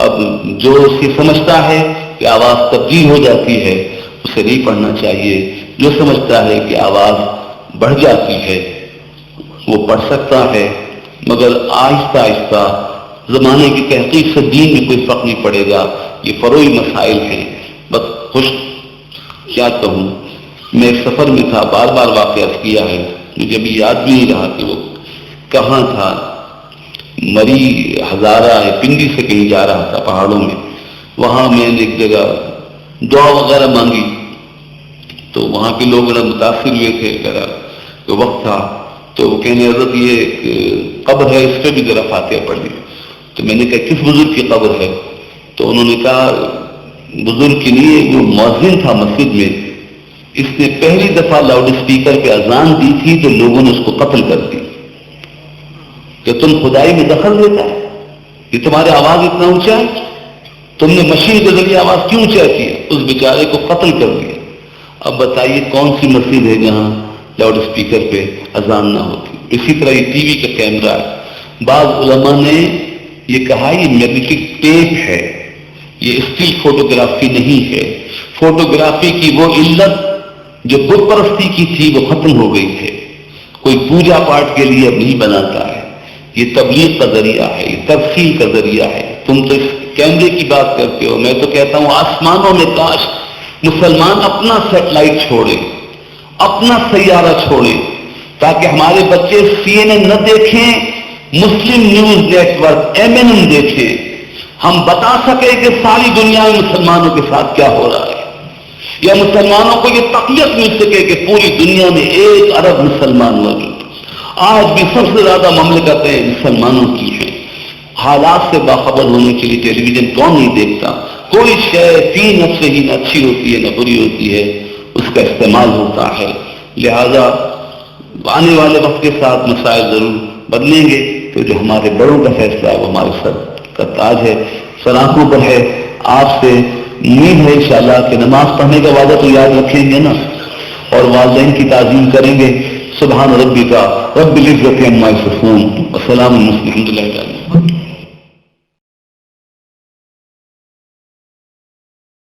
اب جو اس کی سمجھتا ہے کہ آواز تبدیل ہو جاتی ہے اسے نہیں پڑھنا چاہیے. جو سمجھتا ہے کہ آواز بڑھ جاتی ہے وہ پڑھ سکتا ہے، مگر آہستہ آہستہ. زمانے کی تحقیق سے دین میں کوئی فرق نہیں پڑے گا. یہ فروعی مسائل ہیں. بس کیا کہوں، میں ایک سفر میں تھا، بار بار واقعہ کیا ہے، مجھے ابھی یاد بھی نہیں رہا کہ وہ کہاں تھا. مری ہزارہ پنڈی سے کہیں جا رہا تھا پہاڑوں میں. وہاں میں نے ایک جگہ دعا وغیرہ مانگی تو وہاں کے لوگ بڑا متاثر ہوئے تھے. کہ وقت تھا تو وہ کہنے حضرت یہ ایک قبر ہے اس پہ بھی ذرا فاتحہ پڑھ لی. تو میں نے کہا کس بزرگ کی قبر ہے؟ تو انہوں نے کہا بزرگ کے لیے وہ مؤذن تھا مسجد میں، اس نے پہلی دفعہ لاؤڈ اسپیکر پہ اذان دی تھی تو لوگوں نے اس کو قتل کر دی کہ تم خدائی میں دخل دیتا ہے، یہ تمہاری آواز اتنا اونچا ہے، تم نے مشین کے ذریعے آواز کیوں اونچا کی ہے؟ اس بیچارے کو قتل کر دیا. اب بتائیے کون سی مسجد ہے جہاں لاؤڈ اسپیکر پہ اذان نہ ہوتی. اسی طرح یہ ٹی وی کا کیمرہ ہے. بعض علماء نے یہ کہا یہ میگنیٹک ٹیپ ہے، یہ اسٹل فوٹوگرافی نہیں ہے. فوٹوگرافی کی وہ علت جو بت پرستی کی تھی وہ ختم ہو گئی ہے. کوئی پوجا پاٹ کے لیے اب نہیں بناتا ہے. یہ تبلیغ کا ذریعہ ہے، یہ تفصیل کا ذریعہ ہے. تم تو اس کیمرے کی بات کرتے ہو، میں تو کہتا ہوں آسمانوں میں کاش مسلمان اپنا سیٹلائٹ چھوڑے، اپنا سیارہ چھوڑے، تاکہ ہمارے بچے CNN نہ دیکھیں، مسلم نیوز نیٹ ورک MNN دیکھیں، ہم بتا سکیں کہ ساری دنیا میں مسلمانوں کے ساتھ کیا ہو رہا ہے، یا مسلمانوں کو یہ تقویت مل سکے کہ پوری دنیا میں 1 ارب مسلمان موجود. آج بھی سب سے زیادہ مملکتیں مسلمانوں کی ہیں. حالات سے باخبر ہونے کے لیے ٹیلی ویژن کون نہیں دیکھتا؟ کوئی شے فی نفسہ ہی نہ اچھی ہوتی ہے نہ بری ہوتی ہے، اس کا استعمال ہوتا ہے. لہذا آنے والے وقت کے ساتھ مسائل ضرور بدلیں گے، تو جو ہمارے بڑوں کا فیصلہ ہے وہ ہمارے سر کا تاج ہے، سر آنکھوں پر ہے. آپ سے امید ہے انشاءاللہ کہ نماز پڑھنے کا وعدہ تو یاد رکھیں گے نا، اور والدین کی تعظیم کریں گے. سبحان ربک رب العزت عما یصفون وسلام علی المرسلین الحمد للہ.